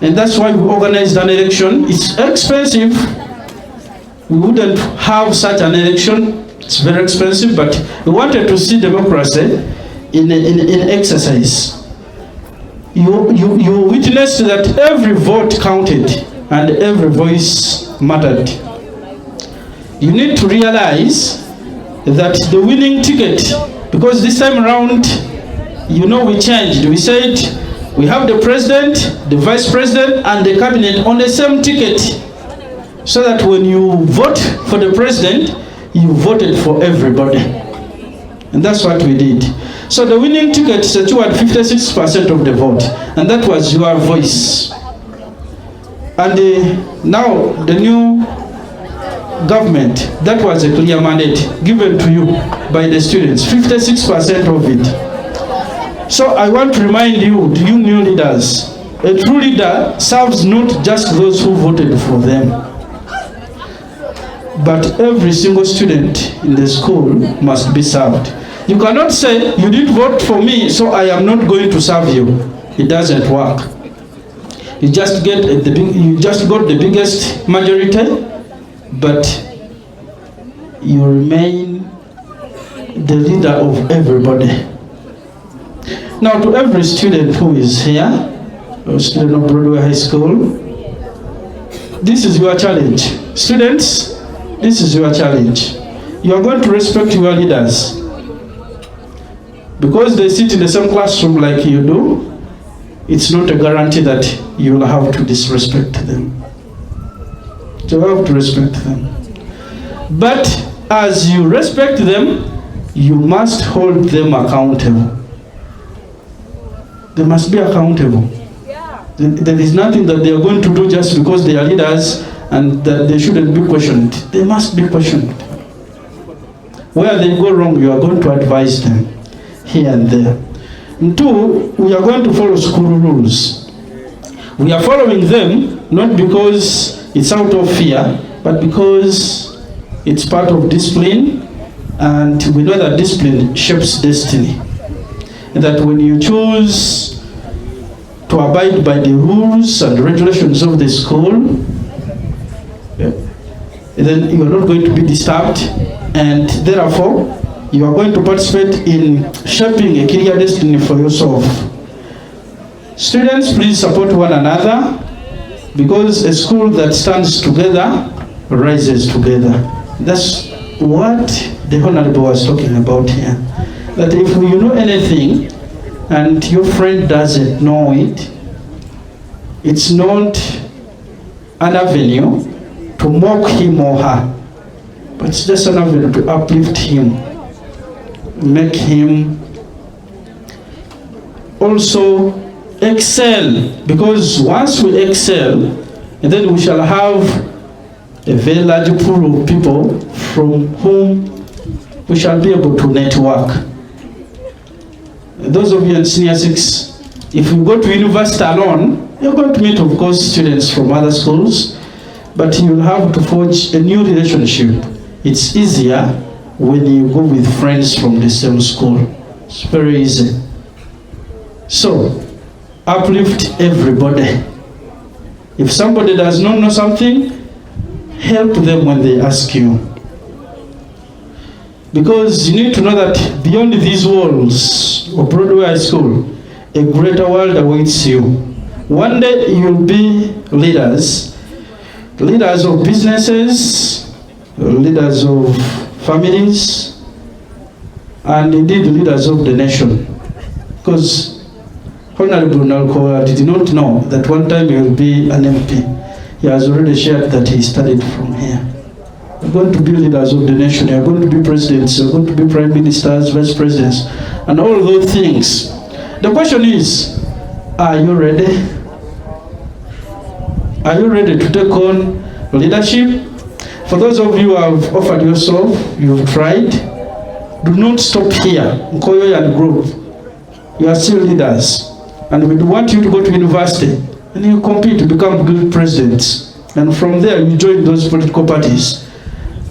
And that's why we organized an election. It's expensive. We wouldn't have such an election. It's very expensive, but we wanted to see democracy in exercise. You witnessed that every vote counted and every voice mattered. You need to realize that the winning ticket, because this time around, we changed. We said we have the president, the vice president, and the cabinet on the same ticket, so that when you vote for the president, you voted for everybody. And that's what we did. So the winning ticket secured 56% of the vote, and that was your voice. And now the new government, that was a clear mandate given to you by the students, 56% of it. So I want to remind you new leaders, a true leader serves not just those who voted for them, but every single student in the school must be served. You cannot say, you didn't vote for me, so I am not going to serve you. It doesn't work. You just got the biggest majority, but you remain the leader of everybody. Now, to every student who is here, or student of Broadway High School, this is your challenge. Students, this is your challenge. You are going to respect your leaders. Because they sit in the same classroom like you do, it's not a guarantee that you will have to disrespect them. You have to respect them. But as you respect them, you must hold them accountable. They must be accountable. There is nothing that they are going to do just because they are leaders and that they shouldn't be questioned. They must be questioned. Where they go wrong, you are going to advise them here and there. And two, we are going to follow school rules. We are following them not because it's out of fear, but because it's part of discipline, and we know that discipline shapes destiny. And that when you choose to abide by the rules and regulations of the school, then you are not going to be disturbed, and therefore you are going to participate in shaping a clear destiny for yourself. Students, please support one another, because a school that stands together rises together. That's what the Honorable was talking about here. That if you know anything and your friend doesn't know it, it's not an avenue to mock him or her, but it's just an avenue to uplift him, make him also excel, because once we excel, and then we shall have a very large pool of people from whom we shall be able to network. Those of you in Senior 6, if you go to university alone, you're going to meet, of course, students from other schools, but you'll have to forge a new relationship. It's easier when you go with friends from the same school. It's very easy. So, uplift everybody. If somebody does not know something, help them when they ask you. Because you need to know that beyond these walls of Broadway High School, a greater world awaits you. One day you'll be leaders of businesses, leaders of families, and indeed leaders of the nation. Because Honorable Nalkoa did not know that one time he will be an MP. He has already shared that he studied from here. You're going to be leaders of the nation, you're going to be presidents, you're going to be prime ministers, vice presidents, and all those things. The question is, Are you ready? Are you ready to take on leadership? For those of you who have offered yourself, you've tried, do not stop here. Nkoyo and Grove. You are still leaders. And we want you to go to university and you compete to become good presidents. And from there you join those political parties.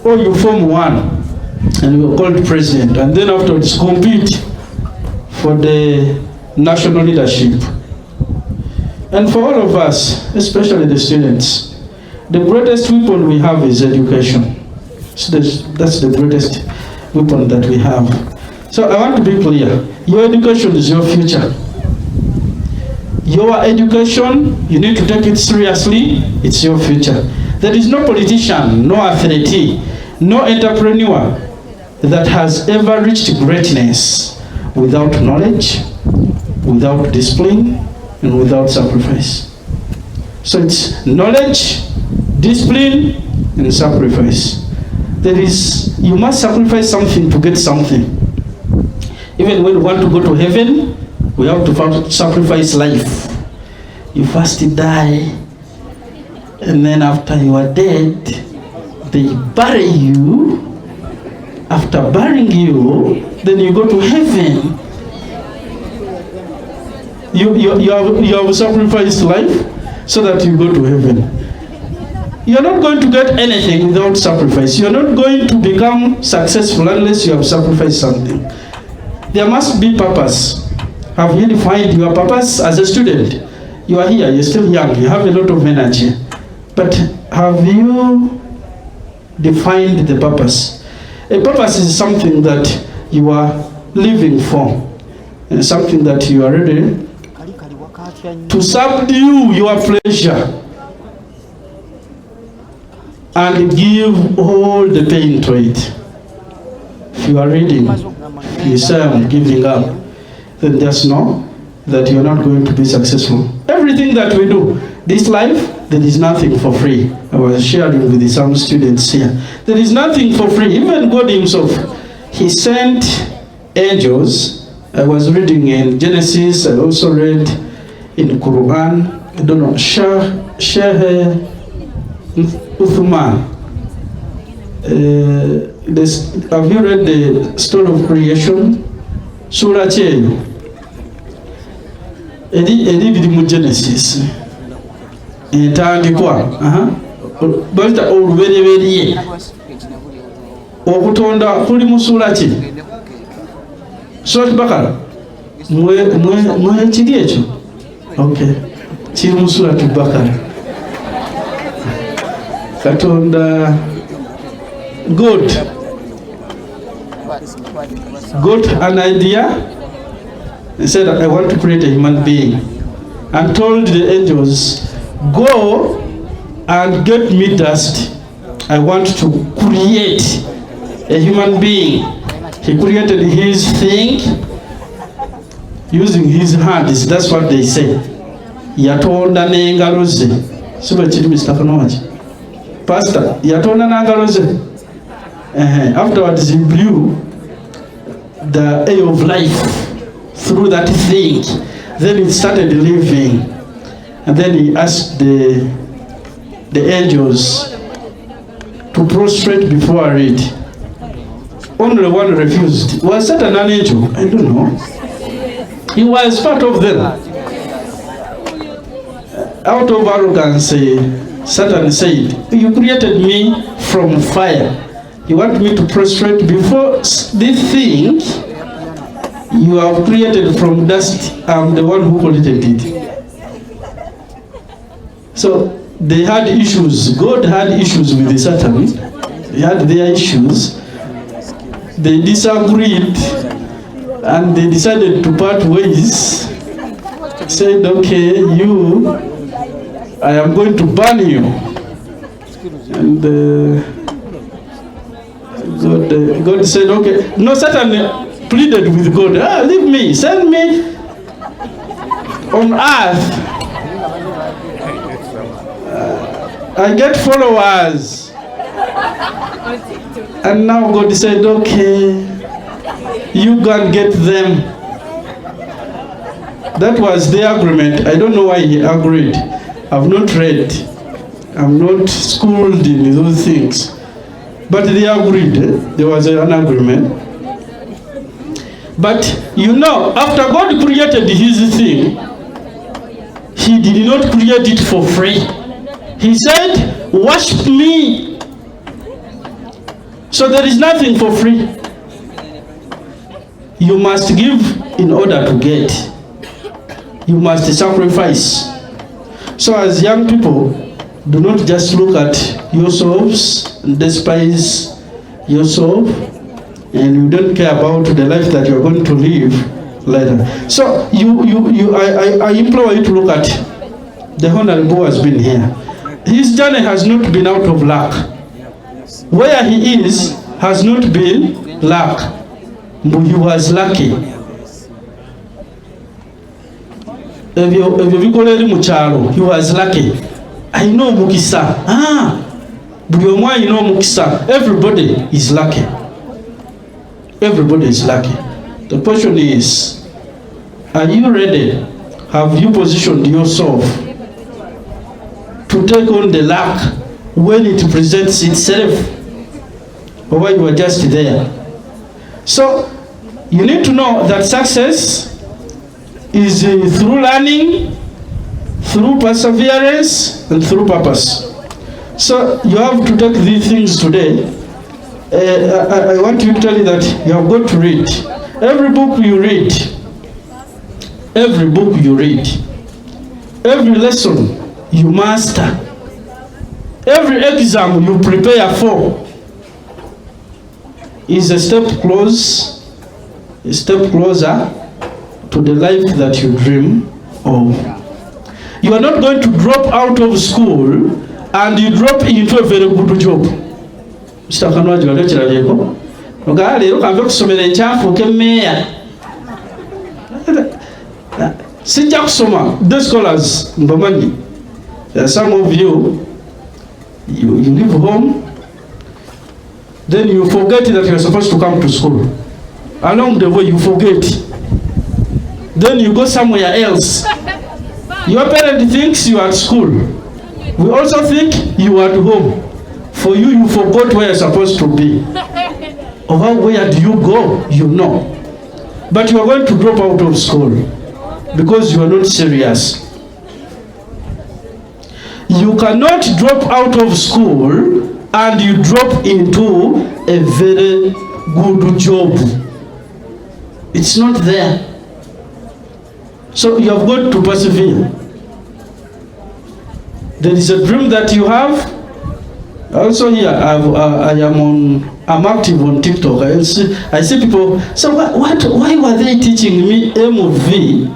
Or you form one and you are called president. And then afterwards compete for the national leadership. And for all of us, especially the students, the greatest weapon we have is education. So that's the greatest weapon that we have. So I want to be clear. Your education is your future. Your education, you need to take it seriously. It's your future. There is no politician, no athlete, no entrepreneur that has ever reached greatness without knowledge, without discipline, and without sacrifice. So it's knowledge, discipline, and sacrifice. You must sacrifice something to get something. Even when we want to go to heaven, we have to sacrifice life. You first die, and then after you are dead, they bury you. After burying you, then you go to heaven. You have sacrificed life so that you go to heaven. You are not going to get anything without sacrifice. You are not going to become successful unless you have sacrificed something. There must be purpose. Have you defined your purpose as a student? You are here, you're still young, you have a lot of energy. But have you defined the purpose? A purpose is something that you are living for, and something that you are ready to subdue your pleasure and give all the pain to it. If you are reading, you say I'm giving up, then just know that you're not going to be successful. Everything that we do, this life, there is nothing for free. I was sharing with some students here. There is nothing for free. Even God himself, he sent angels. I was reading in Genesis, I also read in Quran, I don't know, Shah Uthman. Have you read the story of creation? Surah Cheyo. Edi bidi mu Genesis. Entandikwa. Balita olubereberye. Okutonda kuli mu sura ki? Surah Bakara. Mwe kiri ekyo? Okay. Kiri mu Surah Bakara. Katonda God got an idea. He said, I want to create a human being, and told the angels, go and get me dust. I want to create a human being. He created his thing using his hands. That's what they say. Yatonda n'engalo ze. Siba kiri Mr. Kanowachi. Pastor, yatonda n'engalo ze. Afterwards he blew the air of life through that thing. Then it started living. And then he asked the angels to prostrate before it. Only one refused. Was Satan an angel? I don't know. He was part of them. Out of arrogance, Satan said, you created me from fire. You want me to prostrate before this thing you have created from dust? I'm the one who created it. So they had issues. God had issues with the Satan. They had their issues. They disagreed and they decided to part ways. Said, okay, I am going to burn you. And God said, okay. No, Satan pleaded with God, leave me, send me on earth. I get followers. And now God said, okay, you go and get them. That was the agreement. I don't know why he agreed. I've not read. I'm not schooled in those things. But they agreed. There was an agreement. But you know, after God created his thing, he did not create it for free. He said, worship me. So there is nothing for free. You must give in order to get. You must sacrifice. So as young people, do not just look at yourselves and despise yourself, and you don't care about the life that you're going to live later. So I implore you to look at the Honorable who has been here. His journey has not been out of luck. Where he is has not been luck, but he was lucky. He was lucky. I know mukisa. You know mukisa. Everybody is lucky. Everybody is lucky. The question is, are you ready? Have you positioned yourself to take on the luck when it presents itself, or when you are just there? So you need to know that success is through learning, through perseverance, and through purpose. So you have to take these things today. I want to tell you that you have got to read. Every book you read, every book you read, every lesson you master, every exam you prepare for is a step closer to the life that you dream of. You are not going to drop out of school and you drop into a very good job. Mr. Kanwaji walekera leko. Oga lero kanve kusomera ekyafu kemeya. Sijja kusoma. The scholars mbamanyi. Some of you leave home, then you forget that you are supposed to come to school. Along the way you forget. Then you go somewhere else. Your parent thinks you are at school. We also think you are at home. For you, you forgot where you're supposed to be. Or where do you go? You know. But you are going to drop out of school because you are not serious. You cannot drop out of school and you drop into a very good job. It's not there. So you have got to persevere. There is a dream that you have. Also here, I'm active on TikTok. I see people. So why were they teaching me MV?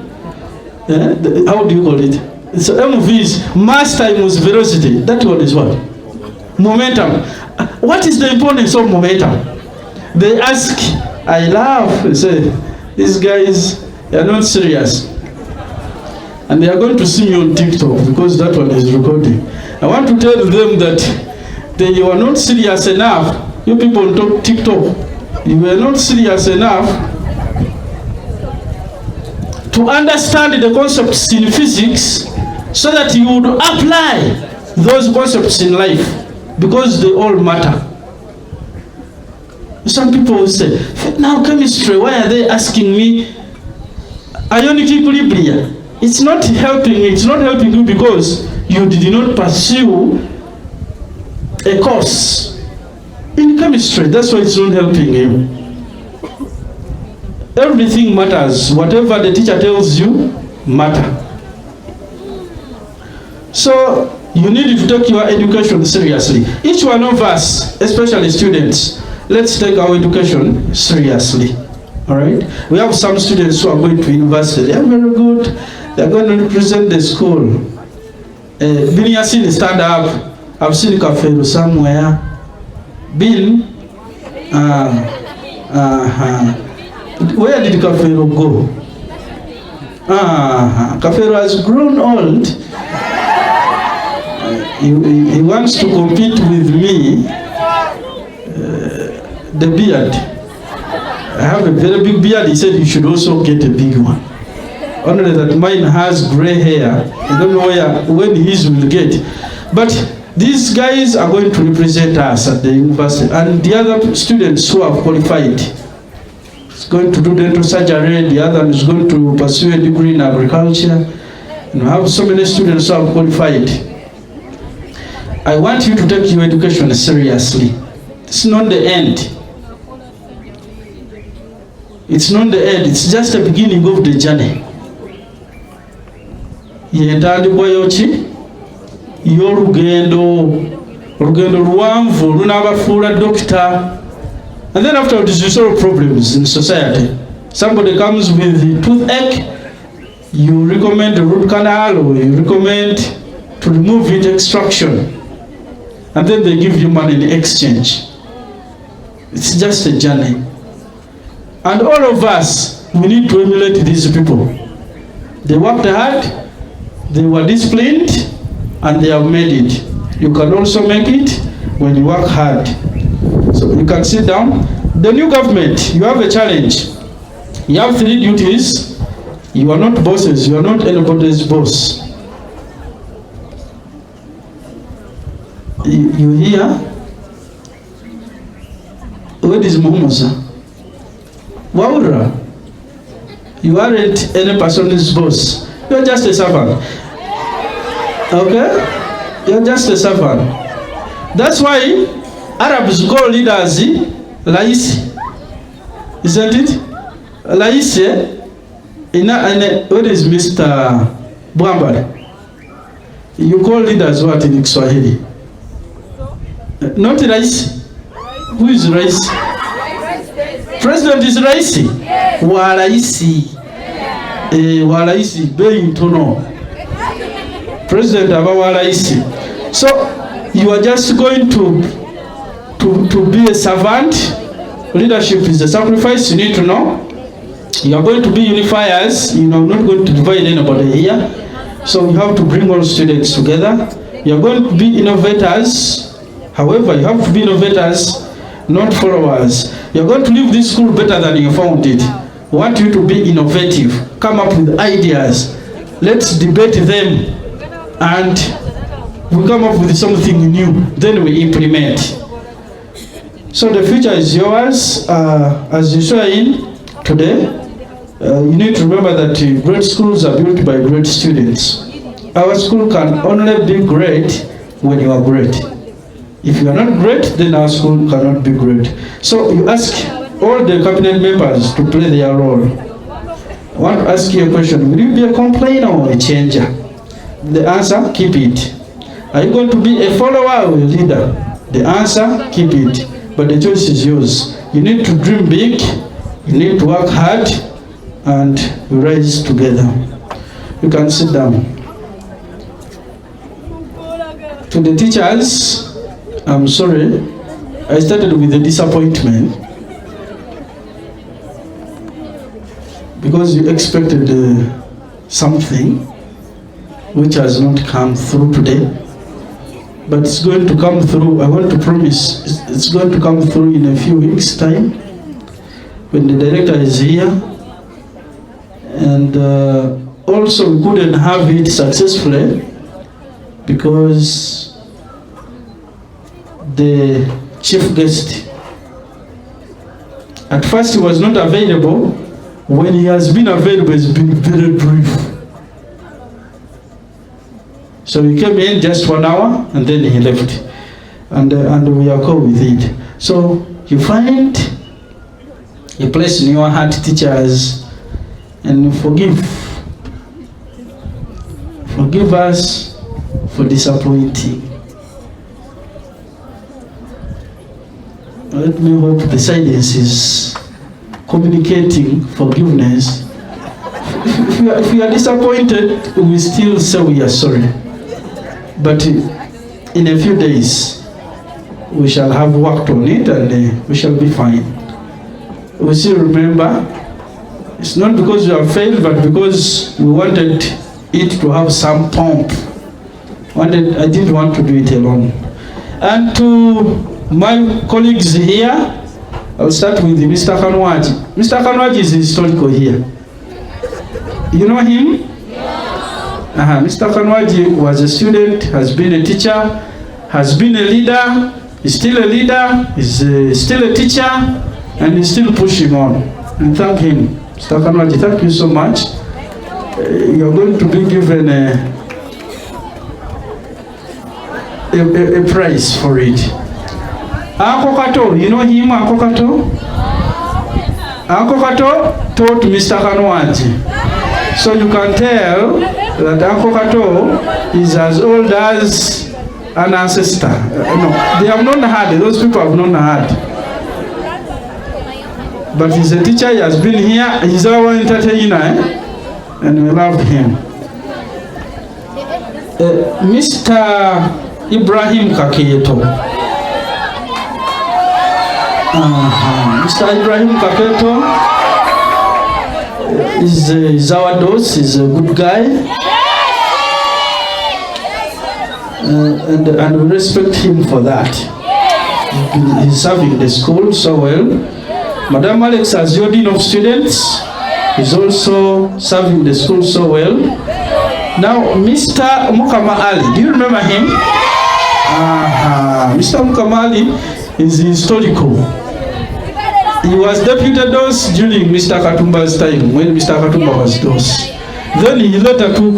How do you call it? So MV is mass times velocity. That one is what? Momentum. What is the importance of momentum? They ask. I laugh. They say, these guys, they are not serious. And they are going to see me on TikTok because that one is recording. I want to tell them that you are not serious enough. You people on TikTok, you were not serious enough to understand the concepts in physics so that you would apply those concepts in life because they all matter. Some people will say, now chemistry, why are they asking me ionic equilibrium? It's not helping you because you did not pursue a course in chemistry. That's why it's not helping you. Everything matters. Whatever the teacher tells you, matter. So you need to take your education seriously. Each one of us, especially students, let's take our education seriously. All right? We have some students who are going to university. They are very good. They are going to represent the school. Bill, you have seen stand up. I've seen Kafero somewhere. Bill, where did Kafero go? Kafero has grown old. He wants to compete with me. The beard. I have a very big beard. He said you should also get a big one. only that mine has gray hair. I don't know when his will get. But these guys are going to represent us at the university, and the other students who are qualified. It's going to do dental surgery, the other is going to pursue a degree in agriculture. You have so many students who are qualified. I want you to take your education seriously. It's not the end. It's not the end, it's just the beginning of the journey. Yentandikwa yoki y'olugendo luwanvu lunaabafuula doctor, and then afterwards you solve problems in society. Somebody comes with a toothache, you recommend a root canal, or you recommend to remove it, extraction, and then they give you money in exchange. It's just a journey. And all of us, we need to emulate these people. They worked hard, they were disciplined, and they have made it. You can also make it when you work hard. So you can sit down. The new government, you have a challenge. You have 3 duties. You are not bosses, you are not anybody's boss. You hear? Where is Muhammad? Waura, you aren't any person's boss. You're just a servant. Okay? You're just a servant. That's why Arabs call leaders Laisi. Isn't it? Laisi. What is Mr. Bwambari? You call leaders what in Kiswahili? Not Laisi. Who is Laisi? President is Raisi. Wa Raisi. Wa Raisi. Bei ntono. President aba wa Raisi. So you are just going to be a servant. Leadership is a sacrifice. You need to know. You are going to be unifiers. You know, not going to divide anybody here. So you have to bring all students together. You are going to be innovators. However, you have to be innovators, not followers. You're going to leave this school better than you found it. We want you to be innovative. Come up with ideas. Let's debate them. And we come up with something new. Then we implement. So the future is yours. As you saw in today, you need to remember that great schools are built by great students. Our school can only be great when you are great. If you are not great, then our school cannot be great. So you ask all the cabinet members to play their role. I want to ask you a question. Will you be a complainer or a changer? The answer, keep it. Are you going to be a follower or a leader? The answer, keep it. But the choice is yours. You need to dream big, you need to work hard, and we rise together. You can sit down. To the teachers, I'm sorry, I started with a disappointment because you expected something which has not come through today, but it's going to come through. I want to promise it's going to come through in a few weeks' time when the director is here, and also we couldn't have it successfully because the chief guest at first he was not available. When he has been available, it's been very brief. So he came in just 1 hour and then he left, and we are cool with it. So you find a place in your heart, teachers, and forgive us for disappointing. Let me hope the silence is communicating forgiveness. If we are disappointed, we still say we are sorry. But in a few days, we shall have worked on it and we shall be fine. We still remember, it's not because we have failed, but because we wanted it to have some pomp. I didn't want to do it alone. And to my colleagues here, I'll start with Mr. Kanwaji. Mr. Kanwaji is historical here. You know him? Mr. Kanwaji was a student, has been a teacher, has been a leader, is still a leader, is still a teacher, and is still pushing on. And thank him. Mr. Kanwaji, thank you so much. You're going to be given a prize for it. Akokato, you know him, Akokato? Akokato taught Mr. Kanwaji. So you can tell that Akokato is as old as an ancestor. No, they have not had, those people have not had. But he's a teacher, he has been here, he's our entertainer, and we love him. Mr. Ibrahim Kaketo. Mr. Ibrahim Kaketo is our dose, he's a good guy. And we respect him for that. He's serving the school so well. Madam Alex, as your Dean of Students, is also serving the school so well. Now, Mr. Mukama Ali, do you remember him? Mr. Mukama Ali is historical. He was deputy DOS during Mr. Katumba's time, when Mr. Katumba was DOS. Then he later took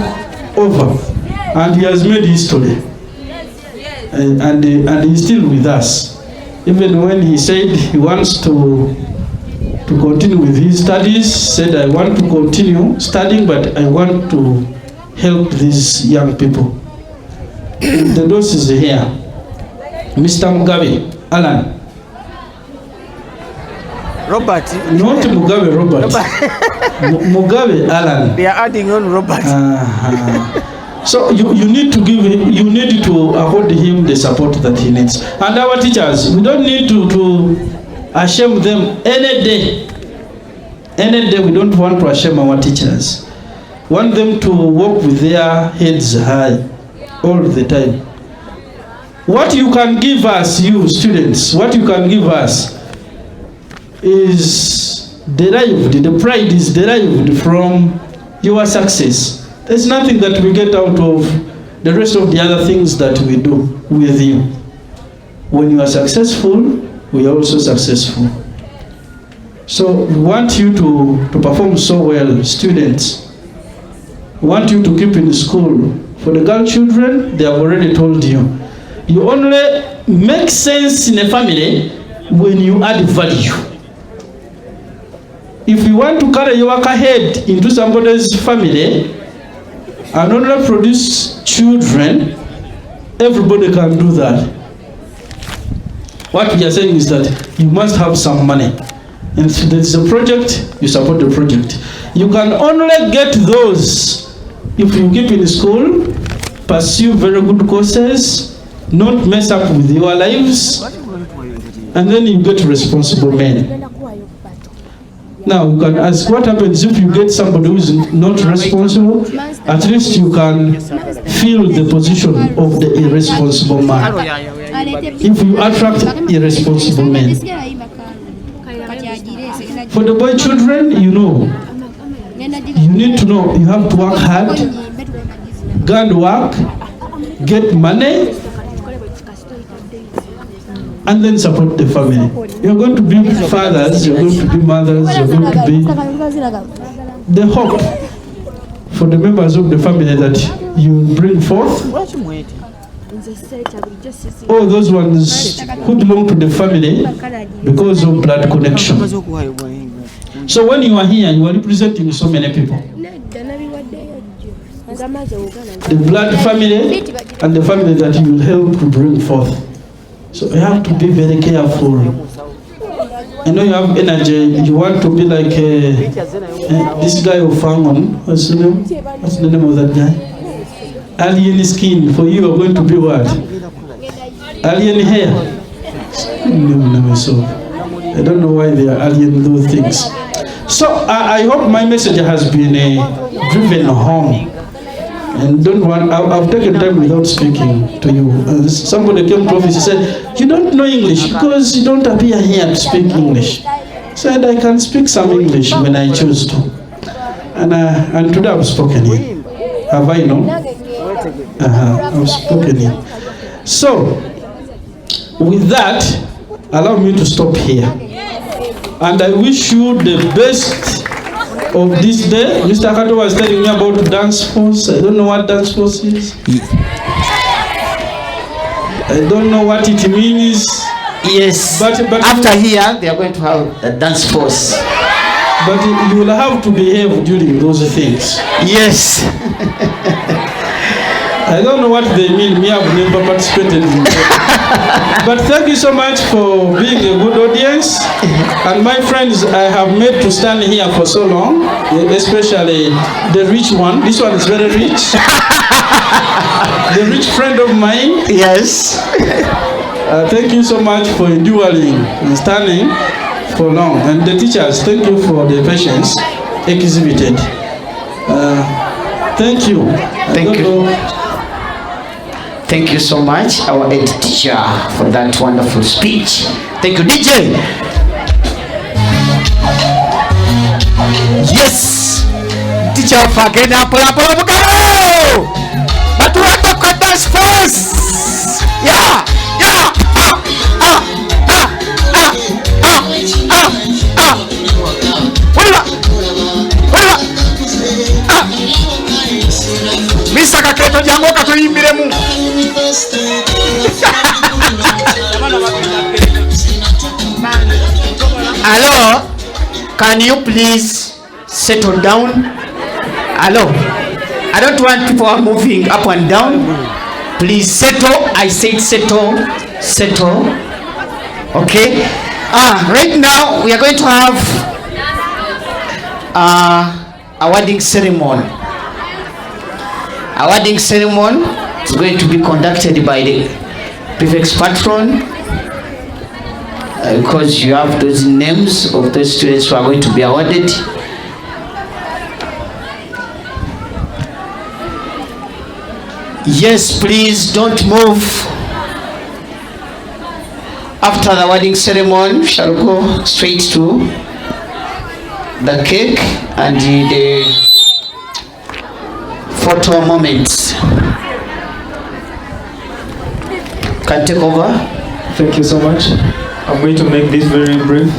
over, and he has made history. And he's still with us. Even when he said he wants to continue with his studies, said, I want to continue studying, but I want to help these young people. The DOS is here. Mr. Mugabe, Alan. Robert. Not Mugabe, Robert. Mugabe, Alan. They are adding on Robert. So you need to give him, you need to afford him the support that he needs. And our teachers, we don't need to ashame them any day. Any day we don't want to ashame our teachers. We want them to walk with their heads high all the time. What you can give us, you students, what you can give us is derived, the pride is derived from your success. There's nothing that we get out of the rest of the other things that we do with you. When you are successful, we are also successful. So we want you to perform so well, students. We want you to keep in school. For the girl children, they have already told you. You only make sense in a family when you add value. If you want to carry your work ahead into somebody's family and only produce children, everybody can do that. What we are saying is that you must have some money. And if there is a project, you support the project. You can only get those if you keep in school, pursue very good courses, not mess up with your lives, and then you get responsible men. Now you can ask, what happens if you get somebody who is not responsible? At least you can fill the position of the irresponsible man. If you attract irresponsible men. For the boy children, you know, you need to know you have to work hard, guard work, get money, and then support the family. You're going to be fathers, you're going to be mothers, you're going to be the hope for the members of the family that you bring forth. All those ones who belong to the family because of blood connection. So when you are here, you are representing so many people. The blood family and the family that you will help to bring forth. So you have to be very careful. I know you have energy. You want to be like this guy of Fangon. What's the name? What's the name of that guy? Alien skin. For you are going to be what? Alien hair. So I don't know why they are alien those things. So I hope my message has been driven home. And don't want, I've taken time without speaking to you. Somebody came to office and said, you don't know English because you don't appear here to speak English. I said, I can speak some English when I choose to. And today I've spoken in. Have I known? I've spoken in. So, with that, allow me to stop here. And I wish you the best of this day. Mr. Kato was telling me about dance force. I don't know what dance force is. I don't know what it means. Yes. But after here, they are going to have a dance force. But you will have to behave during those things. Yes. I don't know what they mean. Me, I've never participated in that. But thank you so much for being a good audience. And my friends, I have made to stand here for so long, especially the rich one. This one is very rich. The rich friend of mine. Yes. Thank you so much for enduring and standing for long. And the teachers, thank you for the patience exhibited. Thank you. Thank you. Thank you so much, our head teacher, for that wonderful speech. Thank you, DJ. Yes. Teacher Fagena Pola but what the dance first? Yeah. Misa Kaketo jango katuyimbiremu. Hello, can you please settle down? Hello, I don't want people are moving up and down. Please settle. I said settle. Okay. Right now we are going to have a wedding ceremony. Our wedding ceremony is going to be conducted by the prefect's patron, because you have those names of those students who are going to be awarded. Yes, please don't move. After the wedding ceremony, we shall go straight to the cake and the photo moments. Can take over. Thank you so much. I'm going to make this very brief.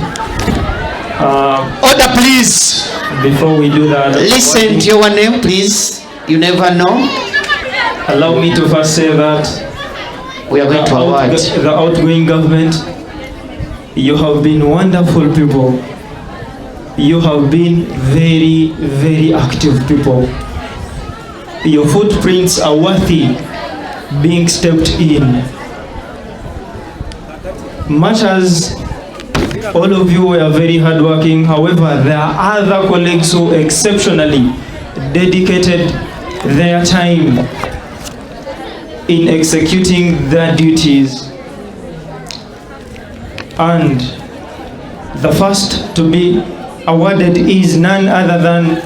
Order, please. Before we do that, listen to your name, please. You never know. Allow me to first say that we are going to award the outgoing government. You have been wonderful people. You have been very, very active people. Your footprints are worthy being stepped in. Much as all of you were very hardworking, however, there are other colleagues who exceptionally dedicated their time in executing their duties. And the first to be awarded is none other than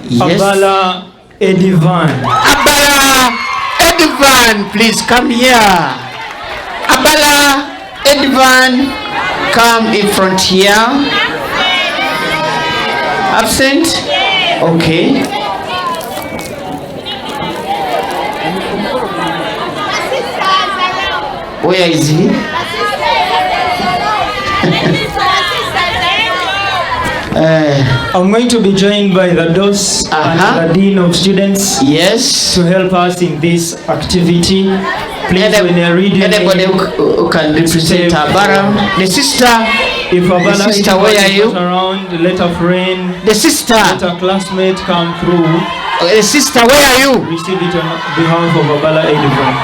Abala Edivan. Abala Edivan, please come here. Abala Edivan, come in front here. Absent? Okay. Where is he? I'm going to be joined by the DOS and the Dean of Students. Yes. To help us in this activity. Please, when you're reading, anybody who can represent Abara. The sister. If Abara, the sister, where are you? Around, let a friend. The sister. Let a classmate come through. The sister, where are you? Receive it on behalf of Abala Edivan.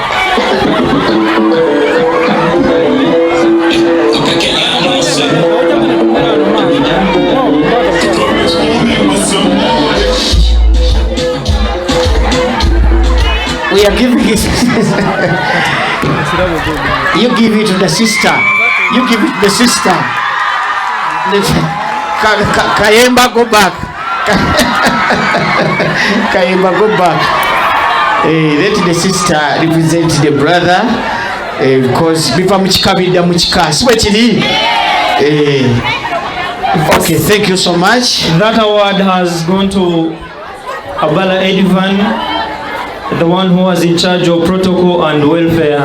We are giving it. You give it to the sister. You give it to the sister. Kawempe, go back. Kawempe, go back. Let the sister represent the brother. Because biva muchikabida muchikasi. Wechili. Okay, thank you so much. That award has gone to Abala Edivan, the one who was in charge of protocol and welfare.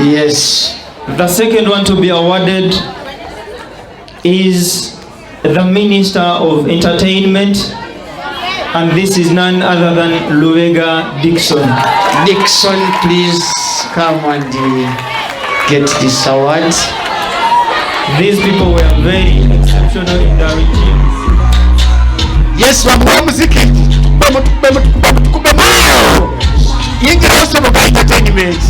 Yes. The second one to be awarded is the Minister of Entertainment, and this is none other than Luega Dixon. Dixon, please come and get this award. These people were very exceptional in their regime. Yes, wamuwa muziki. Yingira entertainment.